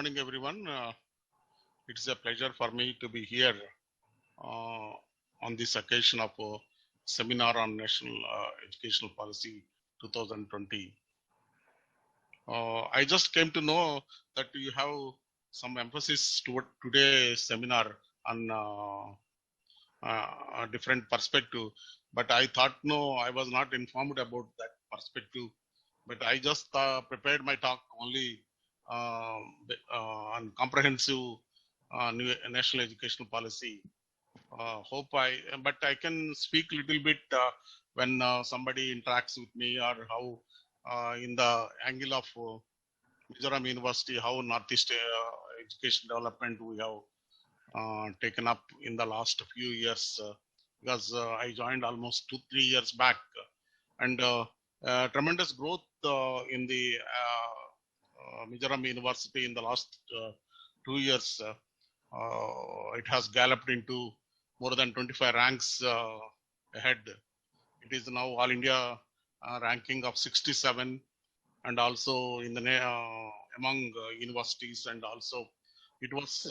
morning, everyone. It's a pleasure for me to be here on this occasion of a seminar on National Educational Policy 2020. I just came to know that you have some emphasis toward today's seminar on a different perspective, but I thought no, I was not informed about that perspective. But I just prepared my talk only on comprehensive national educational policy. But I can speak a little bit when somebody interacts with me, or how in the angle of Mizoram University, how Northeast education development we have taken up in the last few years, because I joined almost 2-3 years back, and tremendous growth in the Mizoram University in the last 2 years. It has galloped into more than 25 ranks ahead. It is now All India ranking of 67, and also in the among universities, and also it was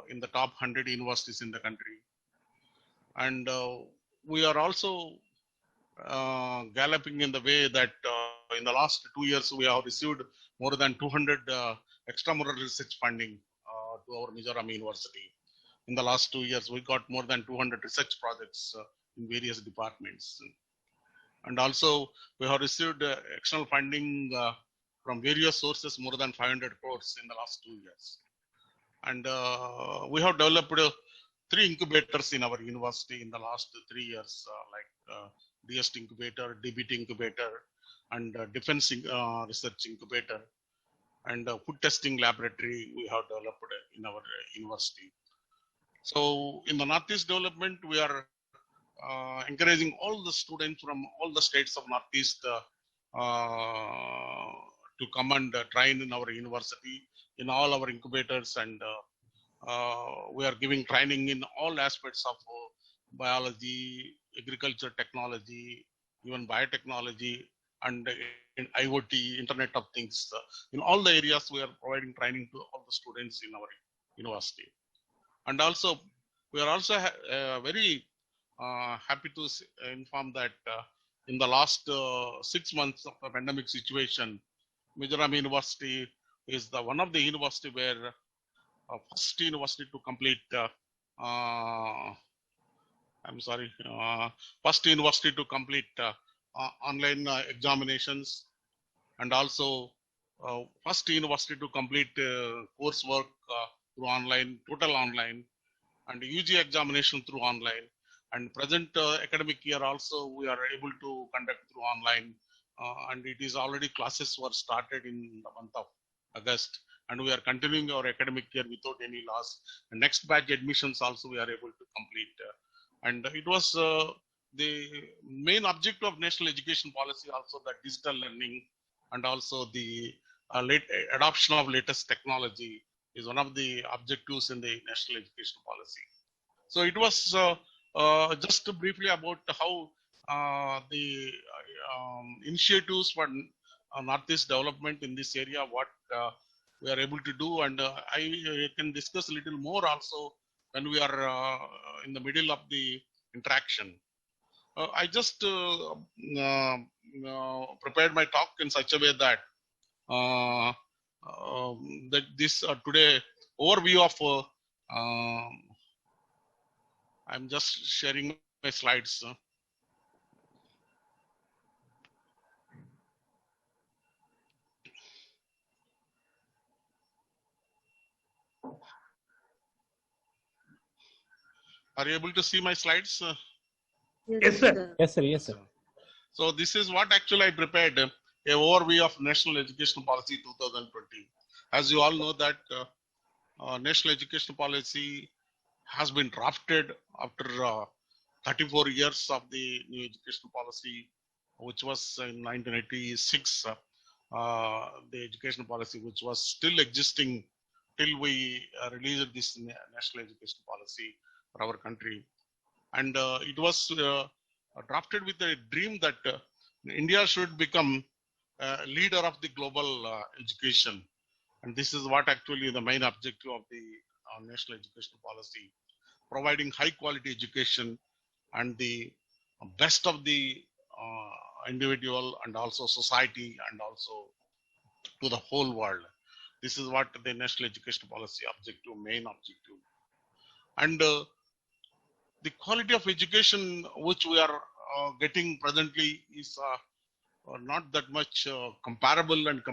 in the top 100 universities in the country. And we are also galloping in the way that in the last 2 years we have received more than 200 extramural research funding to our Mizoram University. In the last 2 years, we got more than 200 research projects in various departments. And also we have received external funding from various sources, more than 500 crores in the last 2 years. And we have developed 3 incubators in our university in the last 3 years, like DST incubator, DBT incubator, and defense research incubator, and food testing laboratory we have developed in our university. So in the Northeast development, we are encouraging all the students from all the states of Northeast to come and train in our university, in all our incubators, and we are giving training in all aspects of biology, agriculture technology, even biotechnology, and in IoT, Internet of Things. In all the areas, we are providing training to all the students in our university. And also, we are also very happy to inform that in the last 6 months of the pandemic situation, Mizoram University is the one of the university where first university to complete first university to complete online examinations, and also first university to complete coursework through online, total online, and UG examination through online. And present academic year also we are able to conduct through online, and it is already classes were started in the month of August, and we are continuing our academic year without any loss. And next batch admissions also we are able to complete. And it was the main objective of national education policy also, that digital learning and also the adoption of latest technology is one of the objectives in the national education policy. So it was just briefly about how the initiatives for Northeast development in this area, what we are able to do, and I can discuss a little more also when we are in the middle of the interaction. I just prepared my talk in such a way that that this today overview of I'm just sharing my slides. Are you able to see my slides? Yes, sir. Yes, sir. Yes, sir. So this is what actually I prepared, a overview of National Education Policy 2020. As you all know that National Education Policy has been drafted after 34 years of the new education policy, which was in 1986, the education policy which was still existing till we released this National Education Policy for our country. And it was drafted with a dream that India should become a leader of the global education. And this is what actually the main objective of the national education policy, providing high quality education and the best of the individual and also society and also to the whole world. This is what the national education policy objective, main objective. And the quality of education which we are getting presently is not that much comparable and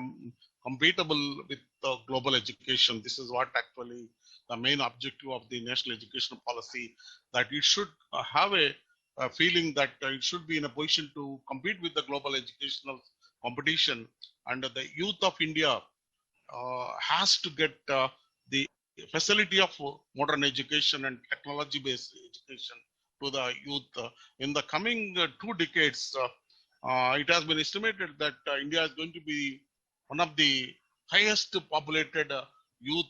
compatible with global education. This is what actually the main objective of the national education policy, that it should have a feeling that it should be in a position to compete with the global educational competition, and the youth of India has to get the facility of modern education and technology based education to the youth. In the coming 2 decades, it has been estimated that India is going to be one of the highest populated youth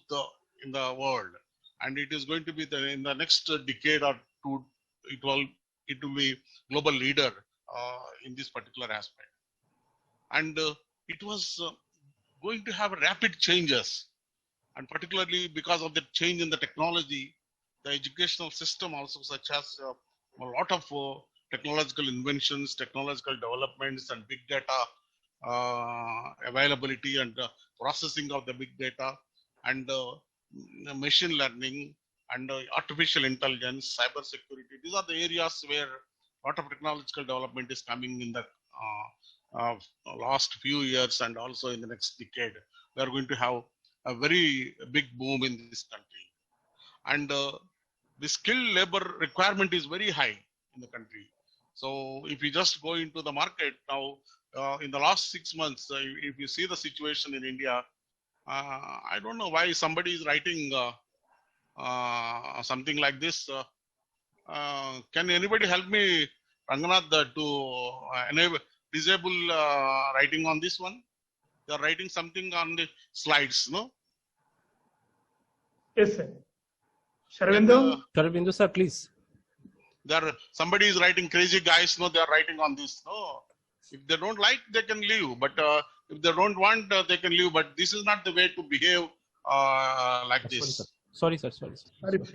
in the world, and it is going to be in the next decade or two, it will be global leader in this particular aspect. And it was going to have rapid changes, and particularly because of the change in the technology, the educational system also, such as a lot of technological inventions, technological developments, and big data availability and processing of the big data, and machine learning, and artificial intelligence, cyber security. These are the areas where a lot of technological development is coming in the last few years, and also in the next decade. We are going to have a very big boom in this country. And the skilled labor requirement is very high in the country. So if you just go into the market now, in the last 6 months, if you see the situation in India, I don't know why somebody is writing something like this. Can anybody help me, Ranganath, to enable disable writing on this one? They are writing something on the slides, no? Yes, sir. Sharavindu? Sharavindu, sir, please. Somebody is writing, crazy guys, no, they are writing on this. No, if they don't like, they can leave. But if they don't want, they can leave. But this is not the way to behave like this. Sorry, sir.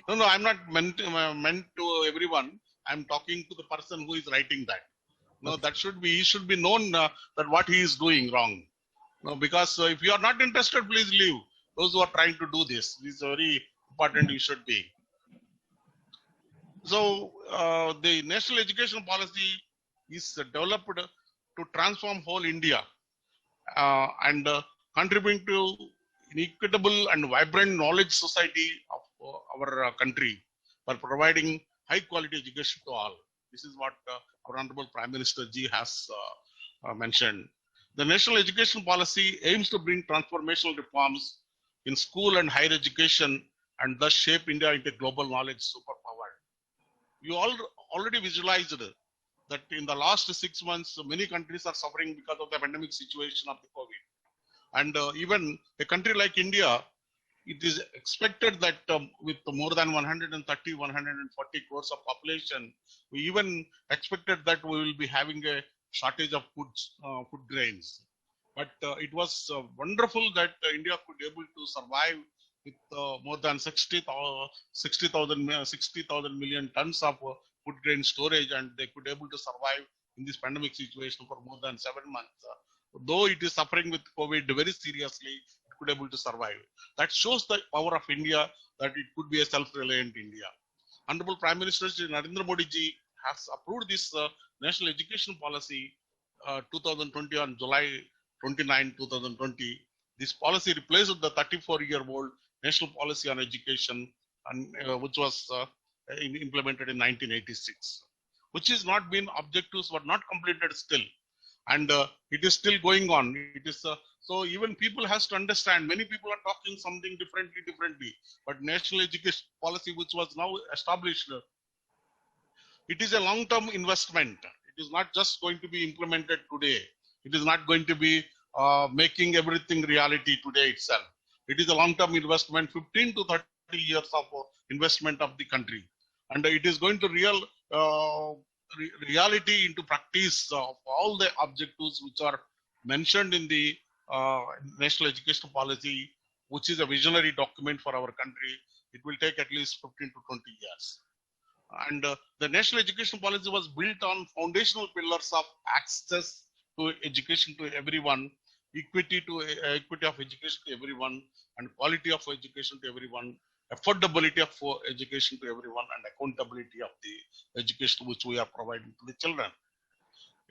No, I'm not meant to everyone. I'm talking to the person who is writing that. No, that he should be known that what he is doing wrong. No, because if you are not interested, please leave. Those who are trying to do this is very important. You should be. So the national education policy is developed to transform whole India and contributing to an equitable and vibrant knowledge society of our country by providing high quality education to all. This is what our Honorable Prime Minister Ji has mentioned. The national education policy aims to bring transformational reforms in school and higher education and thus shape India into global knowledge superpower. You all already visualized that in the last 6 months, many countries are suffering because of the pandemic situation of the COVID. And even a country like India, it is expected that with more than 130, 140 crores of population, we even expected that we will be having a shortage of food grains. But it was wonderful that India could be able to survive with more than 60,000 million tons of food grain storage, and they could be able to survive in this pandemic situation for more than 7 months. Though it is suffering with COVID very seriously, it could be able to survive. That shows the power of India, that it could be a self-reliant India. Honorable Prime Minister Narendra Modi ji has approved this national education policy 2020 on July 29, 2020. This policy replaced the 34-year-old national policy on education, and which was implemented in 1986, which is not been, objectives were not completed still, and it is still going on. It is so even people has to understand. Many people are talking something differently, but national education policy, which was now established, it is a long-term investment. It is not just going to be implemented today. It is not going to be making everything reality today itself. It is a long-term investment, 15 to 30 years of investment of the country. And it is going to reality into practice of all the objectives which are mentioned in the national education policy which is a visionary document for our country. It will take at least 15 to 20 years. And the national education policy was built on foundational pillars of access to education to everyone, equity of education to everyone, and quality of education to everyone, affordability of education to everyone, and accountability of the education which we are providing to the children.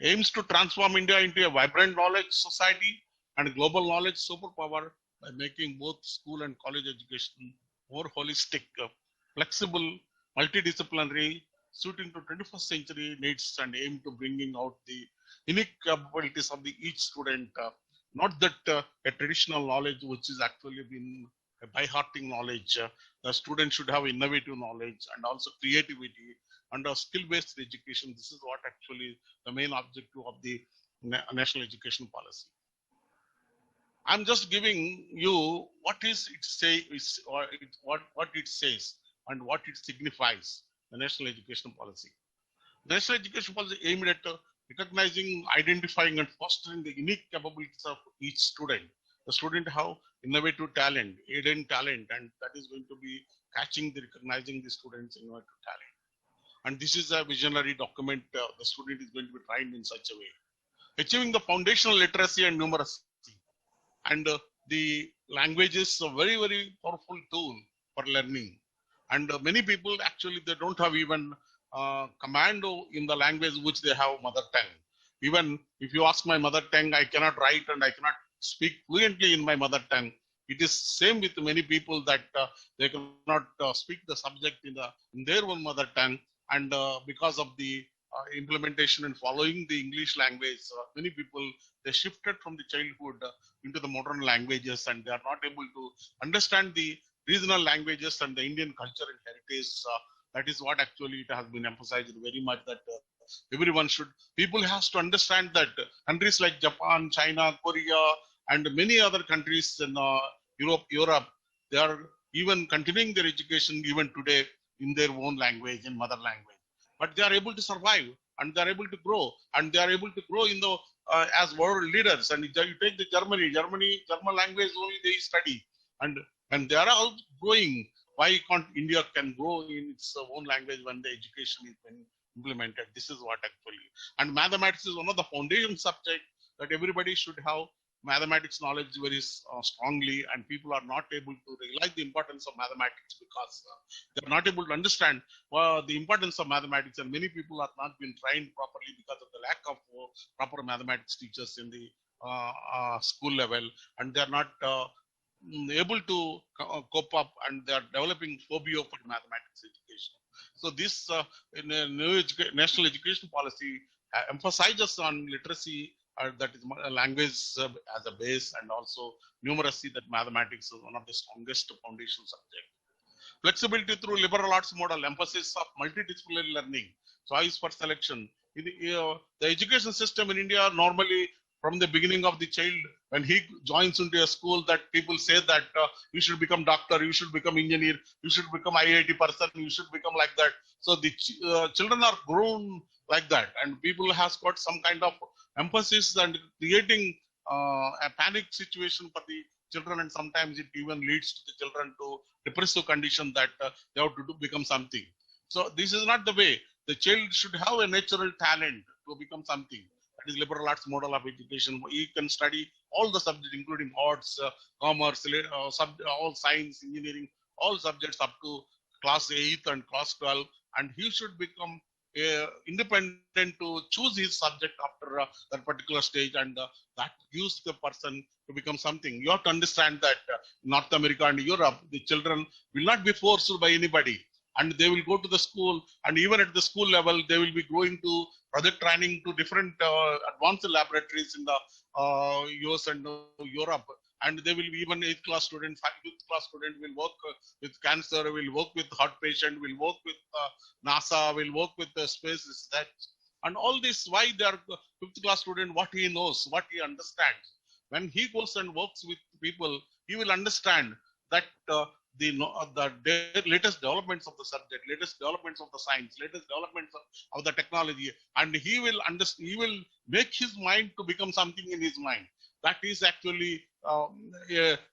Aims to transform India into a vibrant knowledge society and global knowledge superpower by making both school and college education more holistic, flexible, multidisciplinary, suiting to 21st century needs, and aim to bringing out the unique capabilities of each student. Not that a traditional knowledge which is actually been a by-hearting knowledge. The student should have innovative knowledge and also creativity and a skill-based education. This is what actually the main objective of the national education policy. I'm just giving you what is it say is or what it says and what it signifies. The national education policy. The national education policy aimed at recognizing, identifying, and fostering the unique capabilities of each student. The student have innovative talent, hidden talent, and that is going to be catching the recognizing the students' innovative talent. And this is a visionary document. The student is going to be trained in such a way. Achieving the foundational literacy and numeracy. And the language is a very, very powerful tool for learning. And many people actually, they don't have even command in the language which they have mother tongue. Even if you ask my mother tongue, I cannot write and I cannot speak fluently in my mother tongue. It is same with many people that they cannot speak the subject in their own mother tongue. And because of the implementation and following the English language, many people, they shifted from the childhood into the modern languages, and they are not able to understand the regional languages and the Indian culture and heritage. That is what actually it has been emphasized very much, that everyone should, people has to understand that countries like Japan, China, Korea, and many other countries in Europe, they are even continuing their education even today in their own language, in mother language. But they are able to survive, and they are able to grow, and they are able to grow in the as world leaders. And you take the German language only they study, and they are all growing. Why can't India can grow in its own language when the education is being implemented? This is what actually. And mathematics is one of the foundation subject that everybody should have mathematics knowledge very strongly, and people are not able to realize the importance of mathematics because they are not able to understand the importance of mathematics, and many people are not been trained properly because of the lack of proper mathematics teachers in the school level, and they are not able to cope up, and they are developing phobia for mathematics education. So this in a new national education policy emphasizes on literacy, that is language as a base, and also numeracy, that mathematics is one of the strongest foundation subject. Flexibility through liberal arts model, emphasis of multidisciplinary learning, choice for selection. The education system in India normally, from the beginning of the child, when he joins into a school, that people say that you should become doctor, you should become engineer, you should become IIT person, you should become like that. So the children are grown like that, and people has got some kind of emphasis and creating a panic situation for the children, and sometimes it even leads to the children to depressive condition that they have to become something. So this is not the way. The child should have a natural talent to become something. That is liberal arts model of education. He can study all the subjects, including arts, commerce, all science, engineering, all subjects up to class 8th and class 12, and he should become independent to choose his subject after that particular stage, and that gives the person to become something. You have to understand that North America and Europe, the children will not be forced by anybody, and they will go to the school, and even at the school level, they will be going to project training to different advanced laboratories in the US and Europe. And they will be even 8th class student, 5th class student will work with cancer, will work with heart patient, will work with NASA, will work with space research. And all this, why they are 5th class student, what he knows, what he understands. When he goes and works with people, he will understand that the latest developments of the subject, latest developments of the science, latest developments of the technology, and he will make his mind to become something in his mind. That is actually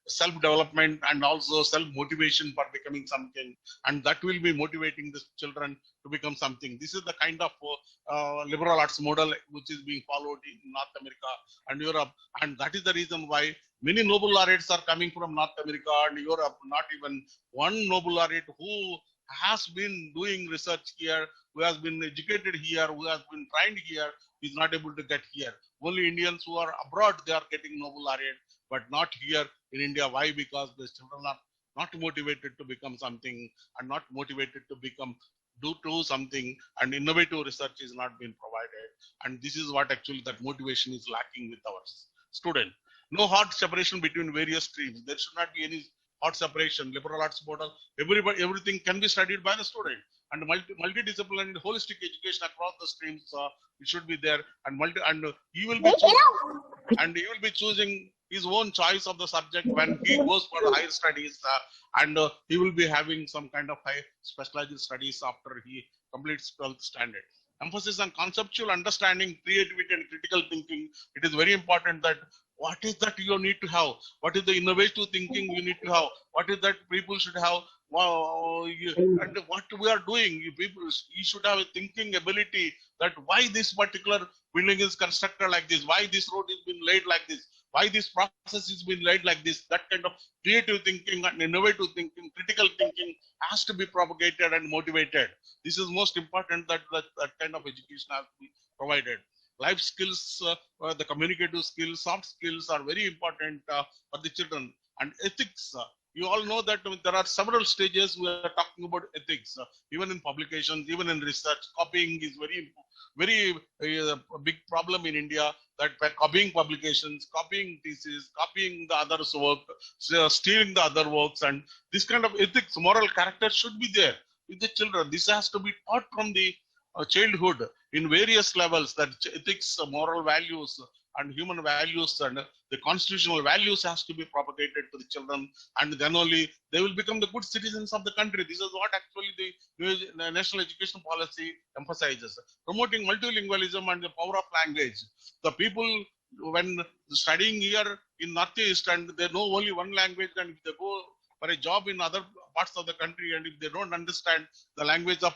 self-development and also self-motivation for becoming something, and that will be motivating the children to become something. This is the kind of liberal arts model which is being followed in North America and Europe, and that is the reason why many Nobel laureates are coming from North America and Europe. Not even one Nobel laureate who has been doing research here, who has been educated here, who has been trained here, is not able to get here. Only Indians who are abroad, they are getting Nobel laureate, but not here in India. Why? Because the children are not motivated to become something and not motivated to do something, and innovative research is not being provided. And this is what actually that motivation is lacking with our student. No hard separation between various streams. There should not be any hard separation. Liberal arts model, everything can be studied by the student. And multidisciplinary holistic education across the streams, it should be there. And he will be choosing his own choice of the subject when he goes for higher studies, and he will be having some kind of high specialized studies after he completes 12th standard. Emphasis on conceptual understanding, creativity, and critical thinking. It is very important that what is that you need to have? What is the innovative thinking you need to have? What is that people should have? And what we are doing, you should have a thinking ability that why this particular building is constructed like this, why this road is being laid like this, why this process is being laid like this. That kind of creative thinking and innovative thinking, critical thinking has to be propagated and motivated. This is most important, that kind of education has to be provided. Life skills, the communicative skills, soft skills are very important for the children. And ethics, you all know that there are several stages we are talking about ethics, even in publications, even in research. Copying is very big problem in India, that by copying publications, copying theses, copying the others' work, stealing the other works, and this kind of ethics, moral character should be there with the children. This has to be taught from the childhood in various levels, that ethics, moral values, and human values and the constitutional values has to be propagated to the children, and then only they will become the good citizens of the country. This is what actually the national education policy emphasizes. Promoting multilingualism and the power of language. The people, when studying here in Northeast and they know only one language, and if they go for a job in other parts of the country, and if they don't understand the language of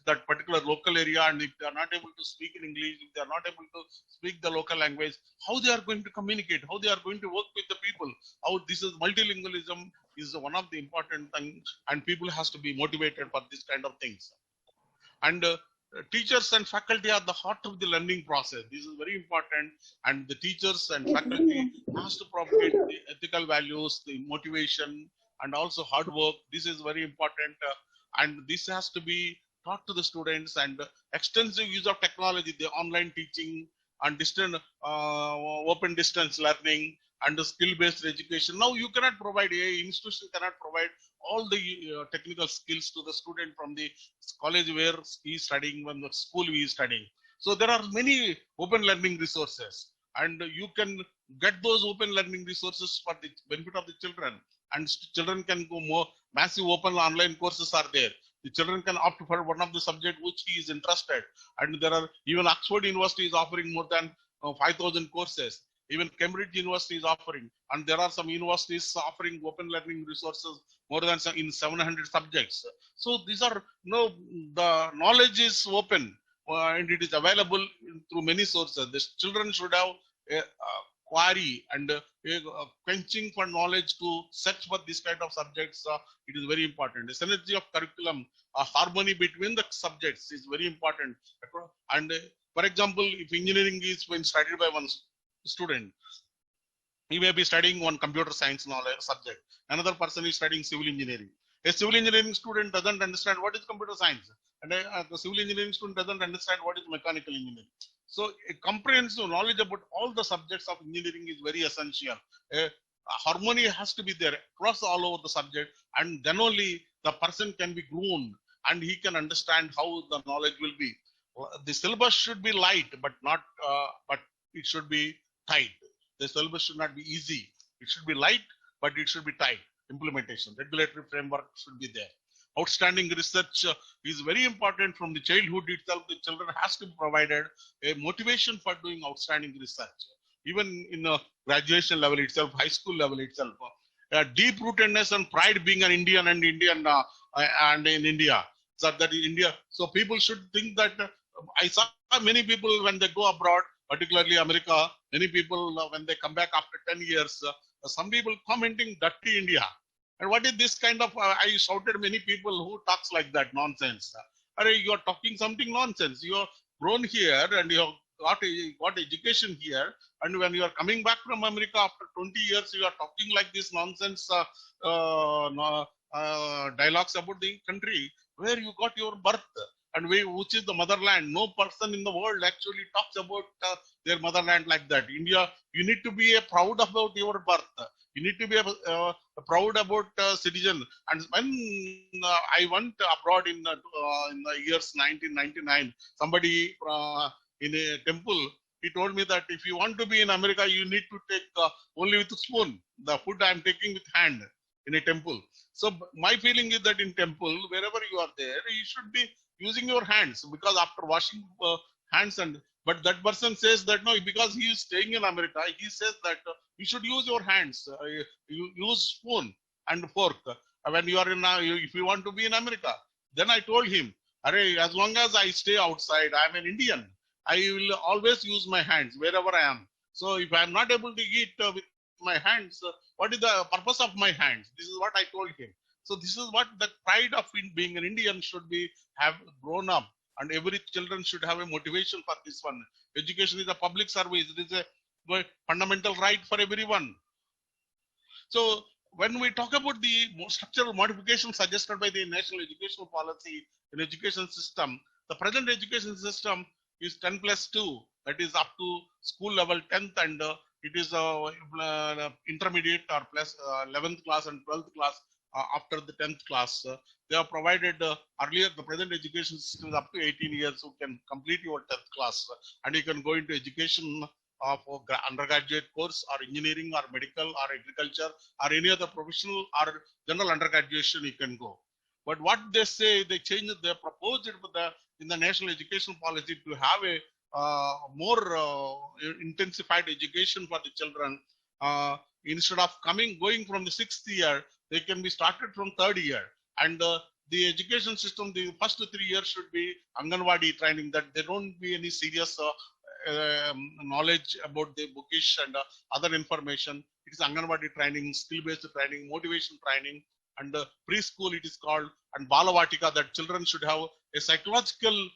that particular local area, and if they are not able to speak in English, if they are not able to speak the local language, how they are going to communicate, how they are going to work with the people, how this is multilingualism is one of the important things, and people has to be motivated for this kind of things. And teachers and faculty are the heart of the learning process. This is very important, and the teachers and faculty has to propagate the ethical values, the motivation, and also hard work. This is very important, and this has to be taught to the students. And extensive use of technology, the online teaching and distant open distance learning and the skill-based education. Now you cannot provide, a institution cannot provide all the technical skills to the student from the college where he is studying, from the school he is studying. So there are many open learning resources, and you can get those open learning resources for the benefit of the children, and children can go more. Massive open online courses are there. The children can opt for one of the subject which he is interested, and there are even Oxford University is offering more than 5,000 courses. Even Cambridge University is offering, and there are some universities offering open learning resources more than in 700 subjects. So these are, the knowledge is open and it is available through many sources. The children should have a query and quenching for knowledge to search for this kind of subjects. It is very important. The synergy of curriculum, harmony between the subjects is very important. And for example, if engineering is being studied by one student, he may be studying one computer science knowledge subject. Another person is studying civil engineering. A civil engineering student doesn't understand what is computer science, and the civil engineering student doesn't understand what is mechanical engineering. So a comprehensive knowledge about all the subjects of engineering is very essential. Harmony has to be there across all over the subject, and then only the person can be groomed and he can understand how the knowledge will be. The syllabus should be light, but it should be tight. The syllabus should not be easy. It should be light, but it should be tight. Implementation, regulatory framework should be there. outstanding research is very important from the childhood itself. The children has to be provided a motivation for doing outstanding research. Even in graduation level itself, high school level itself, deep rootedness and pride being an Indian and and in India. So that in India, so people should think that I saw many people when they go abroad, particularly America, many people when they come back after 10 years, some people commenting dirty India. And what is this kind of, I shouted many people who talks like that nonsense. You are talking something nonsense. You are grown here and you have got education here. And when you are coming back from America after 20 years, you are talking like this nonsense dialogues about the country where you got your birth and which is the motherland. No person in the world actually talks about their motherland like that. India, you need to be proud about your birth. You need to be proud about citizen. And when I went abroad in the years 1999, somebody in a temple, he told me that if you want to be in America, you need to take only with a spoon. The food I am taking with hand in a temple. So my feeling is that in temple, wherever you are there, you should be using your hands, because after washing hands but that person says that no, because he is staying in America, he says that you should use your hands. You use spoon and fork when you are in. If you want to be in America, then I told him, as long as I stay outside, I am an Indian. I will always use my hands wherever I am. So if I am not able to eat with my hands, what is the purpose of my hands? This is what I told him. So this is what the pride of being an Indian should be, have grown up. And every children should have a motivation for this one. Education is a public service. It is a fundamental right for everyone. So when we talk about the structural modifications suggested by the National Educational Policy in education system, the present education system is 10+2. That is up to school level 10th, and it is intermediate or plus 11th class and 12th class after the 10th class. They are provided earlier. The present education system is up to 18 years. You can complete your 10th class and you can go into education for undergraduate course or engineering or medical or agriculture or any other professional or general undergraduation you can go. But what they say, they changed, they proposed it in the National Education Policy to have a more intensified education for the children. Instead of going from the 6th year, they can be started from 3rd year. And the education system, the first 3 years should be Anganwadi training, that there don't be any serious knowledge about the bookish and other information. It is Anganwadi training, skill-based training, motivation training, and preschool it is called, and Balavatika, that children should have a psychological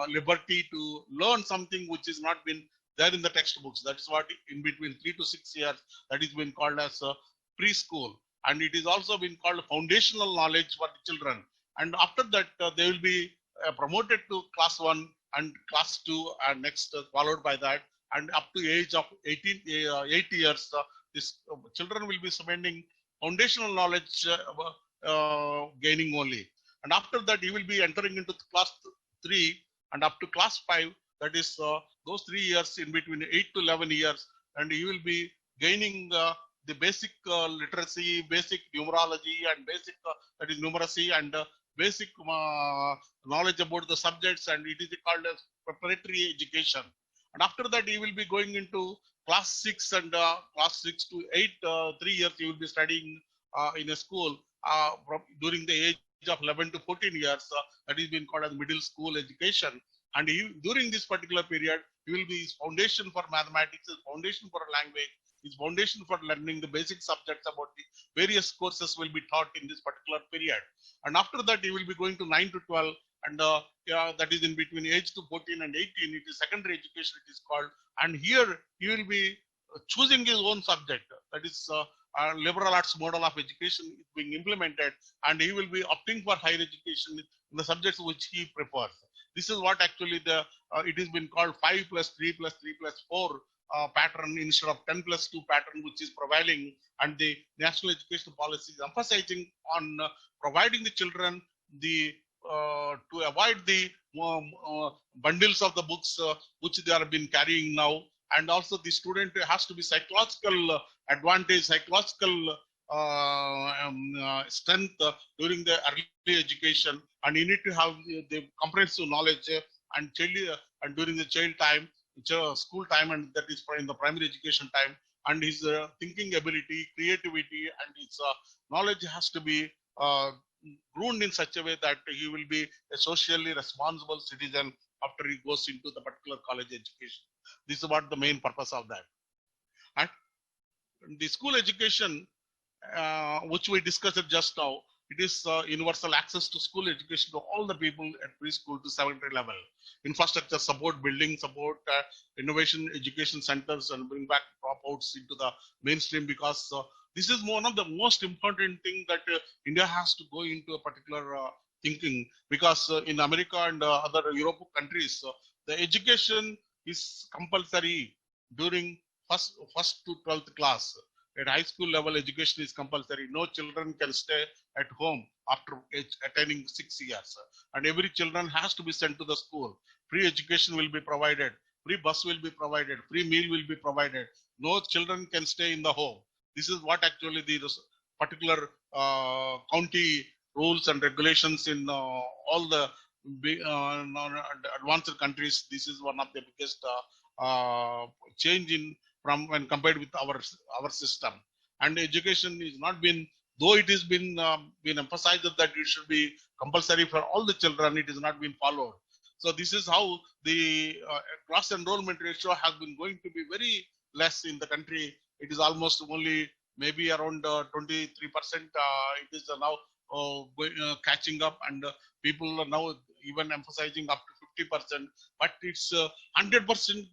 liberty to learn something which has not been there in the textbooks. That is what in between 3 to 6 years, that is been called as preschool. And it is also been called foundational knowledge for the children. And after that, they will be promoted to class 1 and class 2, and next followed by that. And up to age of 8 years, this children will be spending foundational knowledge gaining only. And after that, he will be entering into class 3 and up to class 5. That is those 3 years in between 8 to 11 years. And he will be gaining the basic literacy, basic numerology, and basic that is numeracy, and basic knowledge about the subjects, and it is called as preparatory education. And after that, he will be going into class 6 and class 6 to 8, 3 years he will be studying in a school during the age of 11 to 14 years. That is been called as middle school education. And during this particular period, he will be his foundation for mathematics, his foundation for language, his foundation for learning the basic subjects about the various courses will be taught in this particular period. And after that, he will be going to 9 to 12, and that is in between age to 14 and 18. It is secondary education, it is called. And here he will be choosing his own subject. That is liberal arts model of education is being implemented, and he will be opting for higher education in the subjects which he prefers. This is what actually it has been called 5+3+3+4 pattern instead of 10+2 pattern, which is prevailing, and the national education policy is emphasizing on providing the children the to avoid the bundles of the books which they have been carrying now, and also the student has to be psychological advantage, psychological strength during the early education, and you need to have the comprehensive knowledge and and during the child time, school time, and that is in the primary education time, and his thinking ability, creativity, and his knowledge has to be groomed in such a way that he will be a socially responsible citizen after he goes into the particular college education. This is what the main purpose of that. And the school education, which we discussed just now, it is universal access to school education to all the people at preschool to 7th level. Infrastructure support, building support, innovation education centers, and bring back dropouts into the mainstream, because this is one of the most important thing that India has to go into a particular thinking, because in America and other European countries, the education is compulsory during first to 12th class. At high school level, education is compulsory. No children can stay at home after attaining 6 years. And every children has to be sent to the school. Free education will be provided. Free bus will be provided. Free meal will be provided. No children can stay in the home. This is what actually the particular county rules and regulations in all the advanced countries. This is one of the biggest change in from when compared with our system. And education is not been, though it has been emphasized that it should be compulsory for all the children, it has not been followed. So this is how the cross enrollment ratio has been going to be very less in the country. It is almost only maybe around 23%. It is now catching up, and people are now even emphasizing up to 50%. But it's 100%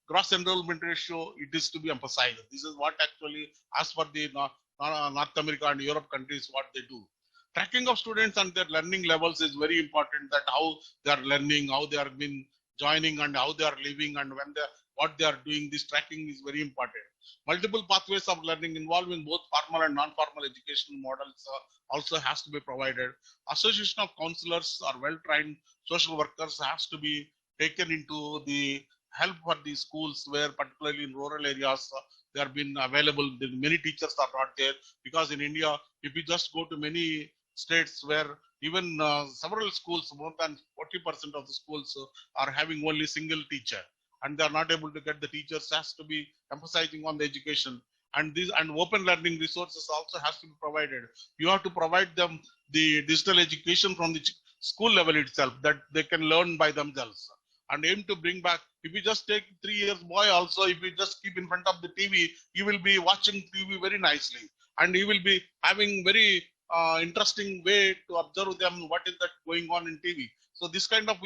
gross enrollment ratio, it is to be emphasized. This is what actually, as per the North America and Europe countries, what they do. Tracking of students and their learning levels is very important, that how they are learning, how they are been joining, and how they are living, and when what they are doing. This tracking is very important. Multiple pathways of learning involving both formal and non-formal education models also has to be provided. Association of counselors or well-trained social workers has to be taken into the help for the schools, where particularly in rural areas they are been available. Many teachers are not there, because in India, if you just go to many states where even several schools, more than 40% of the schools are having only single teacher, and they are not able to get the teachers. Has to be emphasizing on the education, and these and open learning resources also has to be provided. You have to provide them the digital education from the school level itself, that they can learn by themselves, and aim to bring back. If you just take 3 years boy also, if you just keep in front of the TV, you will be watching TV very nicely, and you will be having very interesting way to observe them, what is that going on in TV. So this kind of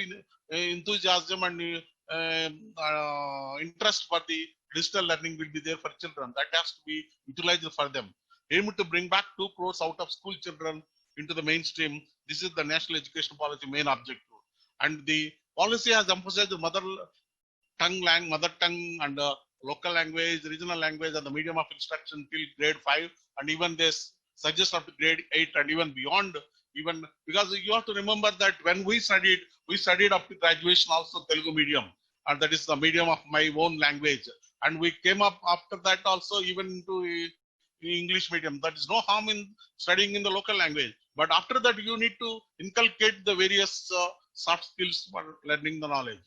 enthusiasm and interest for the digital learning will be there for children. That has to be utilized for them. Aim to bring back 2 crores out of school children into the mainstream. This is the national education policy main objective. And the policy has emphasized the mother tongue and local language, regional language, and the medium of instruction till grade 5, and even this suggest up to grade 8 and even beyond. Even because you have to remember that when we studied up to graduation also Telugu medium, and that is the medium of my own language. And we came up after that also even to English medium. That is no harm in studying in the local language. But after that, you need to inculcate the various soft skills for learning the knowledge.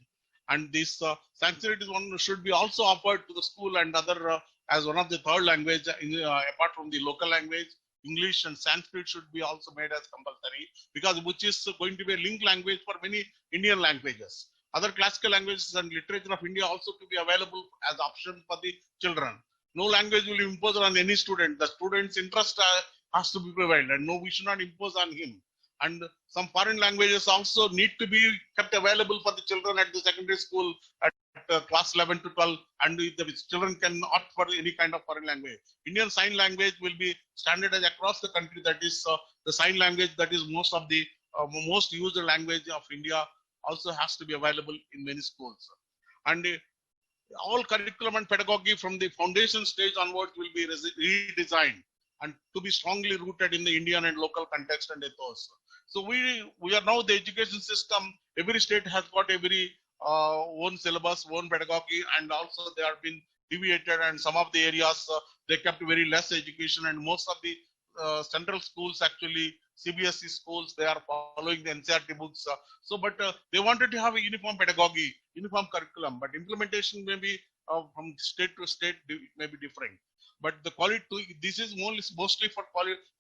And this Sanskrit is one should be also offered to the school and other as one of the third language apart from the local language. English and Sanskrit should be also made as compulsory, because which is going to be a link language for many Indian languages. Other classical languages and literature of India also to be available as option for the children. No language will impose on any student. The student's interest has to be prevailed, and no, we should not impose on him. And some foreign languages also need to be kept available for the children at the secondary school at class 11 to 12, and the children can opt for any kind of foreign language. Indian Sign Language will be standardized across the country. That is the sign language, that is most of the most used language of India, also has to be available in many schools. And all curriculum and pedagogy from the foundation stage onwards will be redesigned and to be strongly rooted in the Indian and local context and ethos. So we are now the education system. Every state has got every own syllabus, own pedagogy, and also they have been deviated, and some of the areas they kept very less education, and most of the central schools actually, CBSE schools, they are following the NCERT books. But they wanted to have a uniform pedagogy, uniform curriculum, but implementation may be from state to state may be different. But the quality, this is mostly for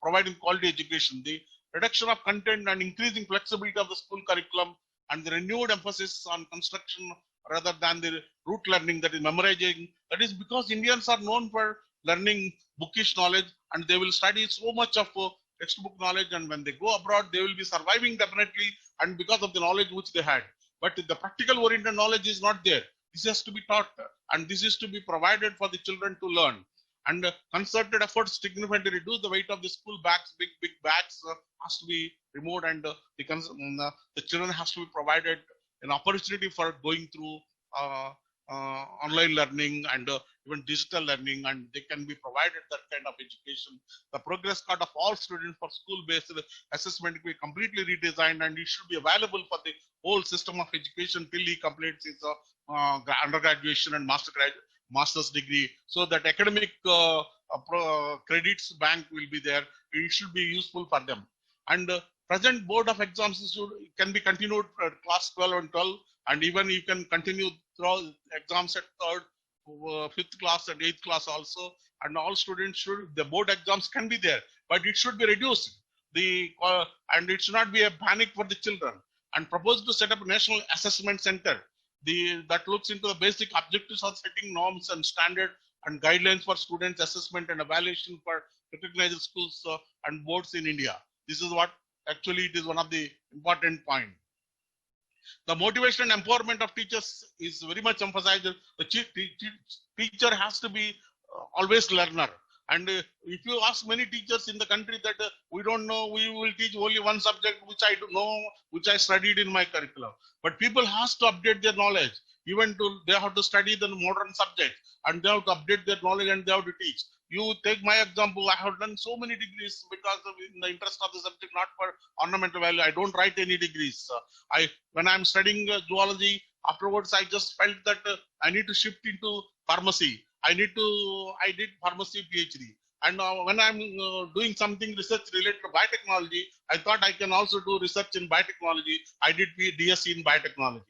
providing quality education. The reduction of content and increasing flexibility of the school curriculum and the renewed emphasis on construction rather than the rote learning, that is memorizing. That is because Indians are known for learning bookish knowledge, and they will study so much of textbook knowledge, and when they go abroad, they will be surviving definitely, and because of the knowledge which they had. But the practical oriented knowledge is not there. This has to be taught, and this is to be provided for the children to learn. And concerted efforts significantly reduce the weight of the school bags. Big bags has to be removed, and the children has to be provided an opportunity for going through online learning and even digital learning, and they can be provided that kind of education. The progress card of all students for school-based assessment will be completely redesigned, and it should be available for the whole system of education till he completes his undergraduation and master's degree, so that academic credits bank will be there. It should be useful for them. And present board of exams can be continued for class 12 and 12, and even you can continue through exams at 3rd, 5th class and 8th class also. And all students the board exams can be there, but it should be reduced. And it should not be a panic for the children. And propose to set up a national assessment center that looks into the basic objectives of setting norms and standard and guidelines for students' assessment and evaluation for recognized schools and boards in India. This is what actually it is one of the important points. The motivation and empowerment of teachers is very much emphasized. The teacher has to be always learner. And if you ask many teachers in the country that we don't know, we will teach only one subject which I don't know, which I studied in my curriculum. But people has to update their knowledge. Even they have to study the modern subject, and they have to update their knowledge, and they have to teach. You take my example, I have done so many degrees because in the interest of the subject, not for ornamental value. I don't write any degrees. When I'm studying zoology, afterwards I just felt that I need to shift into pharmacy. I did pharmacy PhD. And when I'm doing something research related to biotechnology, I thought I can also do research in biotechnology. I did DSc in biotechnology.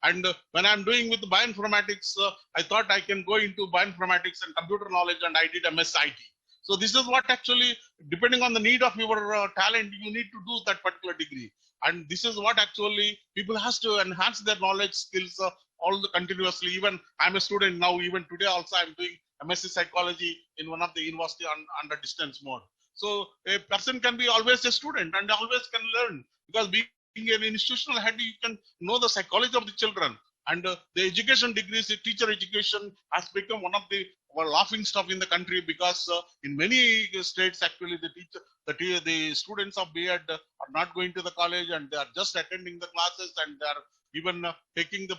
And when I'm doing with bioinformatics, I thought I can go into bioinformatics and computer knowledge, and I did MS IT. So this is what actually, depending on the need of your talent, you need to do that particular degree. And this is what actually people has to enhance their knowledge skills continuously. Even I'm a student now, even today also I'm doing MSc psychology in one of the university under distance mode. So a person can be always a student and always can learn, because being an institutional head, you can know the psychology of the children. And the education degrees, teacher education has become one of the laughing stuff in the country, because in many states actually the students of B.Ed are not going to the college, and they are just attending the classes, and they are even taking the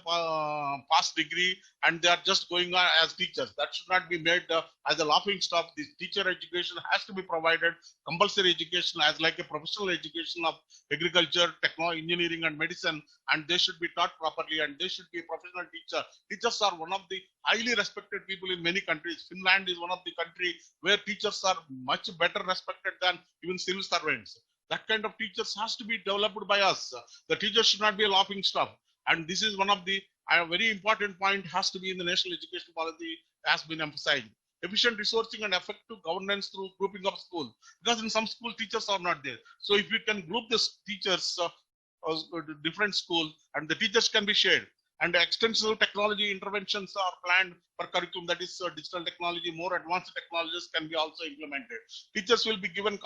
past degree, and they are just going on as teachers. That should not be made as a laughing stock. This teacher education has to be provided, compulsory education as like a professional education of agriculture, technology, engineering and medicine, and they should be taught properly, and they should be a professional teacher. Teachers are one of the highly respected people in many countries. Finland is one of the countries where teachers are much better respected than even civil servants. That kind of teachers has to be developed by us. The teachers should not be a laughing stock. And this is one of the very important point has to be in the national education policy, has been emphasized. Efficient resourcing and effective governance through grouping of schools. Because in some school teachers are not there. So if you can group the teachers different schools, and the teachers can be shared. And extensive technology interventions are planned for curriculum, that is digital technology, more advanced technologies can be also implemented. Teachers will be given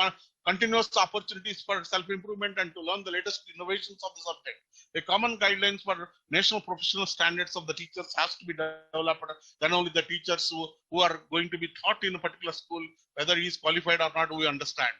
continuous opportunities for self-improvement and to learn the latest innovations of the subject. A common guidelines for national professional standards of the teachers has to be developed. Then only the teachers who are going to be taught in a particular school, whether he is qualified or not, we understand.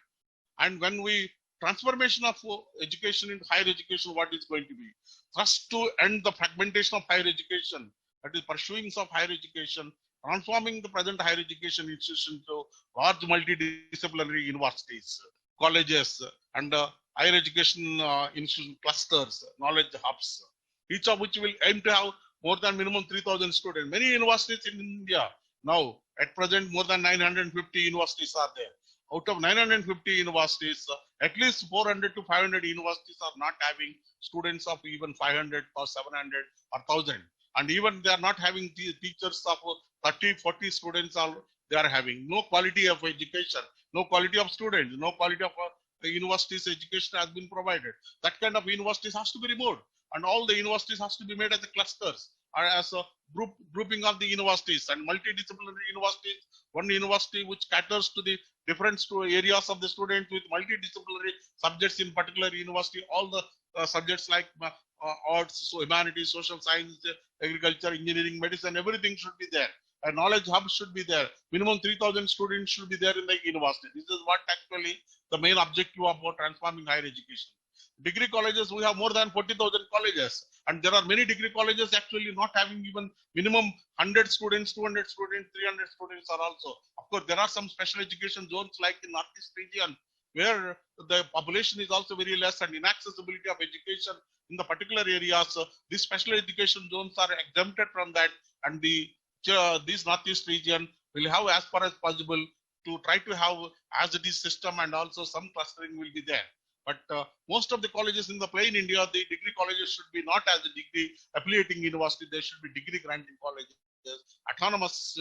And when we transformation of education into higher education, what is going to be? First, to end the fragmentation of higher education, that is pursuing of higher education, transforming the present higher education institution to large multidisciplinary universities, colleges, and higher education institution clusters, knowledge hubs, each of which will aim to have more than minimum 3,000 students. Many universities in India, Now, at present, more than 950 universities are there. Out of 950 universities, at least 400 to 500 universities are not having students of even 500 or 700 or 1000. And even they are not having teachers of 30, 40 students they are having. No quality of education, no quality of students, no quality of the university's education has been provided. That kind of universities has to be removed. And all the universities has to be made as a clusters or as a grouping of the universities and multidisciplinary universities. One university which caters to the different areas of the students with multidisciplinary subjects in particular university, all the subjects like arts, so humanities, social science, agriculture, engineering, medicine, everything should be there. A knowledge hub should be there. Minimum 3,000 students should be there in the university. This is what actually the main objective of transforming higher education. Degree colleges, we have more than 40,000 colleges, and there are many degree colleges actually not having even minimum 100 students, 200 students, 300 students are also. Of course, there are some special education zones like in Northeast region where the population is also very less and inaccessibility of education in the particular areas. These special education zones are exempted from that, and this Northeast region will have as far as possible to try to have as it is system, and also some clustering will be there. But most of the colleges in the plain India, the degree colleges should be not as a degree affiliating university. They should be degree granting colleges. Autonomous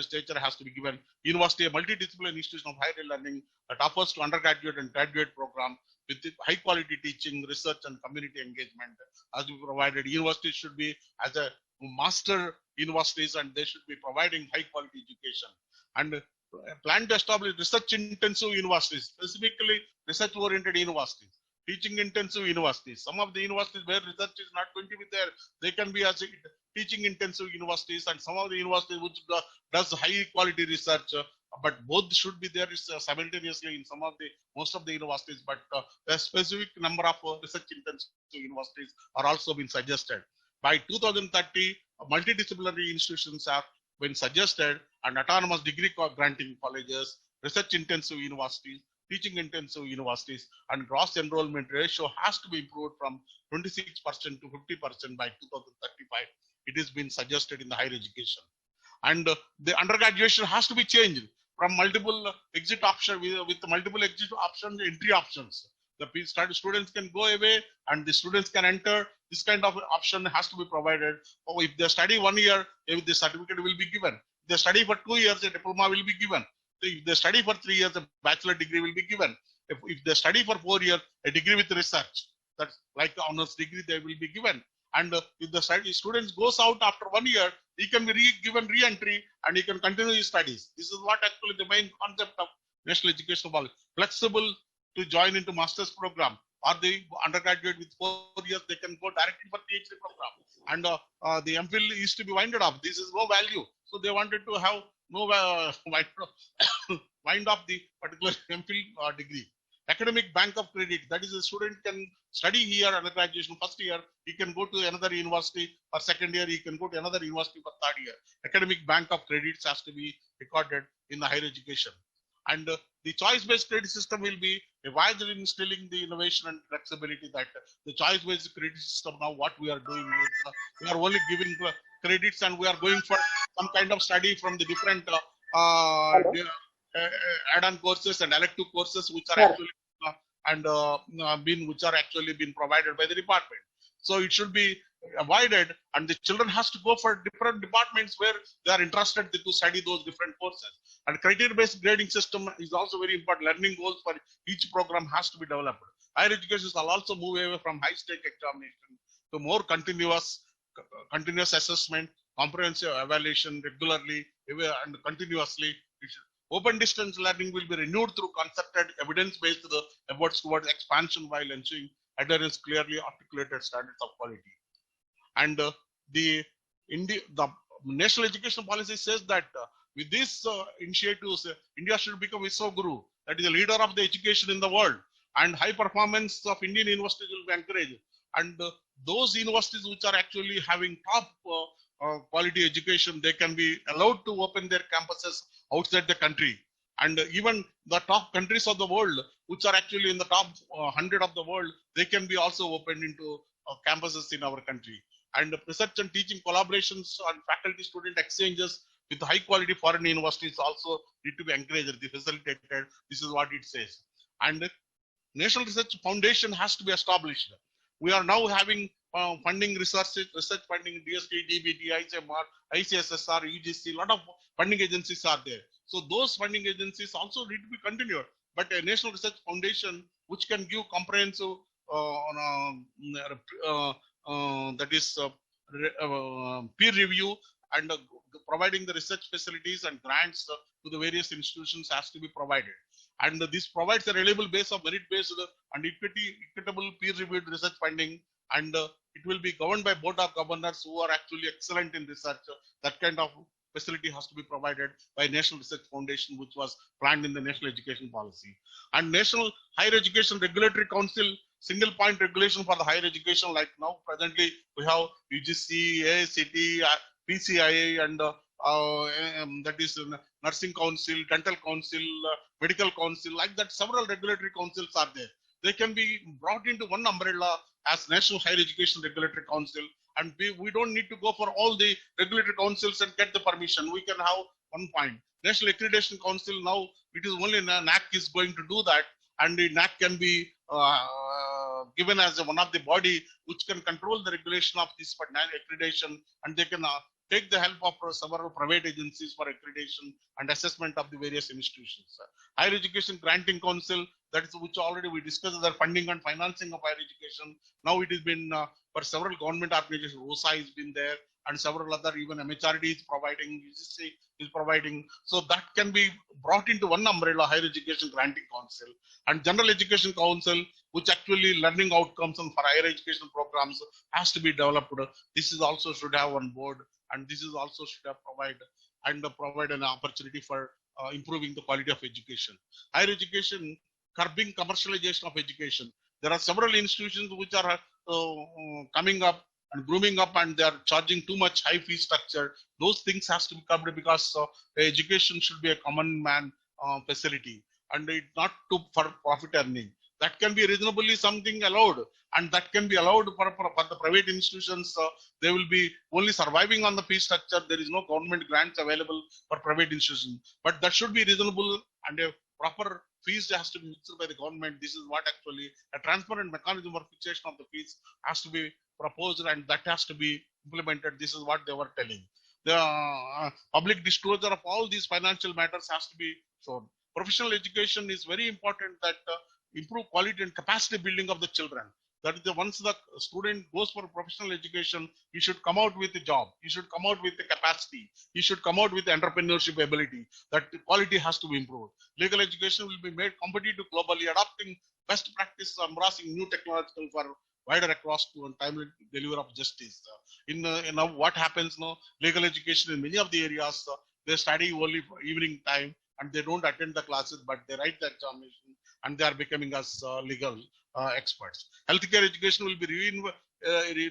stature has to be given. University, a multidisciplinary institution of higher learning that offers to undergraduate and graduate program with high quality teaching, research, and community engagement as we provided. Universities should be as a master universities, and they should be providing high quality education. And plan to establish research intensive universities, specifically research oriented universities, teaching intensive universities. Some of the universities where research is not going to be there, they can be as teaching intensive universities, and some of the universities which does high quality research, but both should be there simultaneously in most of the universities. But a specific number of research intensive universities are also been suggested. By 2030, multidisciplinary institutions have been suggested, and autonomous degree granting colleges, research intensive universities, teaching intensive universities, and gross enrollment ratio has to be improved from 26% to 50% by 2035. It has been suggested in the higher education. And the undergraduation has to be changed from multiple exit option with multiple exit options, entry options. The students can go away and the students can enter. This kind of option has to be provided. Or if they study 1 year, the certificate will be given. If they study for 2 years, a diploma will be given. If they study for 3 years, a bachelor degree will be given. If they study for 4 years, a degree with research, that's like the honors degree, they will be given. And if the students goes out after 1 year, he can be given re-entry and he can continue his studies. This is what actually the main concept of national education policy. Flexible to join into master's program, or the undergraduate with 4 years, they can go directly for PhD program. And the MPhil is to be winded up. This is no value. So they wanted to have no wind up the particular MPhil degree. Academic bank of credit, that is, a student can study here undergraduate first year, he can go to another university for second year, he can go to another university for third year. Academic bank of credits has to be recorded in the higher education. And the choice-based credit system will be advised in instilling the innovation and flexibility. That the choice-based credit system, now what we are doing is we are only giving credits, and we are going for some kind of study from the different add-on courses and elective courses which are actually been provided by the department. So it should be avoided, and the children has to go for different departments where they are interested to study those different courses. And criteria-based grading system is also very important. Learning goals for each program has to be developed. Higher education will also move away from high-stake examination to more continuous assessment, comprehensive evaluation regularly and continuously. Open distance learning will be renewed through concerted evidence-based efforts towards expansion while ensuring adherence clearly articulated standards of quality. And the national education policy says that with these initiatives, India should become Viswaguru, that is the leader of the education in the world, and high performance of Indian universities will be encouraged. And those universities which are actually having top quality education, they can be allowed to open their campuses outside the country. And even the top countries of the world, which are actually in the top 100 of the world, they can be also opened into campuses in our country. And research and teaching collaborations and faculty-student exchanges with high quality foreign universities also need to be encouraged, facilitated. This is what it says. And National Research Foundation has to be established. We are now having funding research funding, DST, DBT, ICMR, ICSSR, UGC, a lot of funding agencies are there. So those funding agencies also need to be continued. But a National Research Foundation which can give comprehensive that is peer review and providing the research facilities and grants to the various institutions has to be provided. And this provides a reliable base of merit-based and equitable peer-reviewed research funding, and it will be governed by board of governors who are actually excellent in research. That kind of facility has to be provided by National Research Foundation, which was planned in the National Education Policy. And National Higher Education Regulatory Council, single point regulation for the higher education, like now presently we have UGC, AICT, PCIA, and that is Nursing Council, Dental Council, Medical Council, like that several regulatory councils are there. They can be brought into one umbrella as National Higher Education Regulatory Council, and we don't need to go for all the regulatory councils and get the permission. We can have one point. National Accreditation Council, now it is only NAC is going to do that, and the NAC can be given as one of the body which can control the regulation of this accreditation, and they can take the help of several private agencies for accreditation and assessment of the various institutions. Higher Education Granting Council, that is which already we discussed, the funding and financing of higher education. Now it has been for several government organizations, ROSA has been there, and several other, even MHRD is providing, UGC is providing. So that can be brought into one umbrella, Higher Education Granting Council. And General Education Council, which actually learning outcomes and for higher education programs has to be developed. This is also should have on board, and this is also should have provide an opportunity for improving the quality of education. Higher education, curbing commercialization of education. There are several institutions which are coming up and grooming up, and they are charging too much high fee structure. Those things has to be covered because education should be a common man facility, and it not for profit earning. That can be reasonably something allowed, and that can be allowed for the private institutions. They will be only surviving on the fee structure. There is no government grants available for private institutions, but that should be reasonable, and a proper fees has to be fixed by the government. This is what actually a transparent mechanism for fixation of the fees has to be proposed, and that has to be implemented. This is what they were telling. The public disclosure of all these financial matters has to be shown. Professional education is very important, that improve quality and capacity building of the children. That is once the student goes for professional education, he should come out with a job. He should come out with the capacity. He should come out with entrepreneurship ability. That quality has to be improved. Legal education will be made competitive globally, adopting best practice, embracing new technological for wider across to and timely delivery of justice. What happens now, legal education in many of the areas, they study only for evening time and they don't attend the classes, but they write the examination and they are becoming as legal experts. Healthcare education will be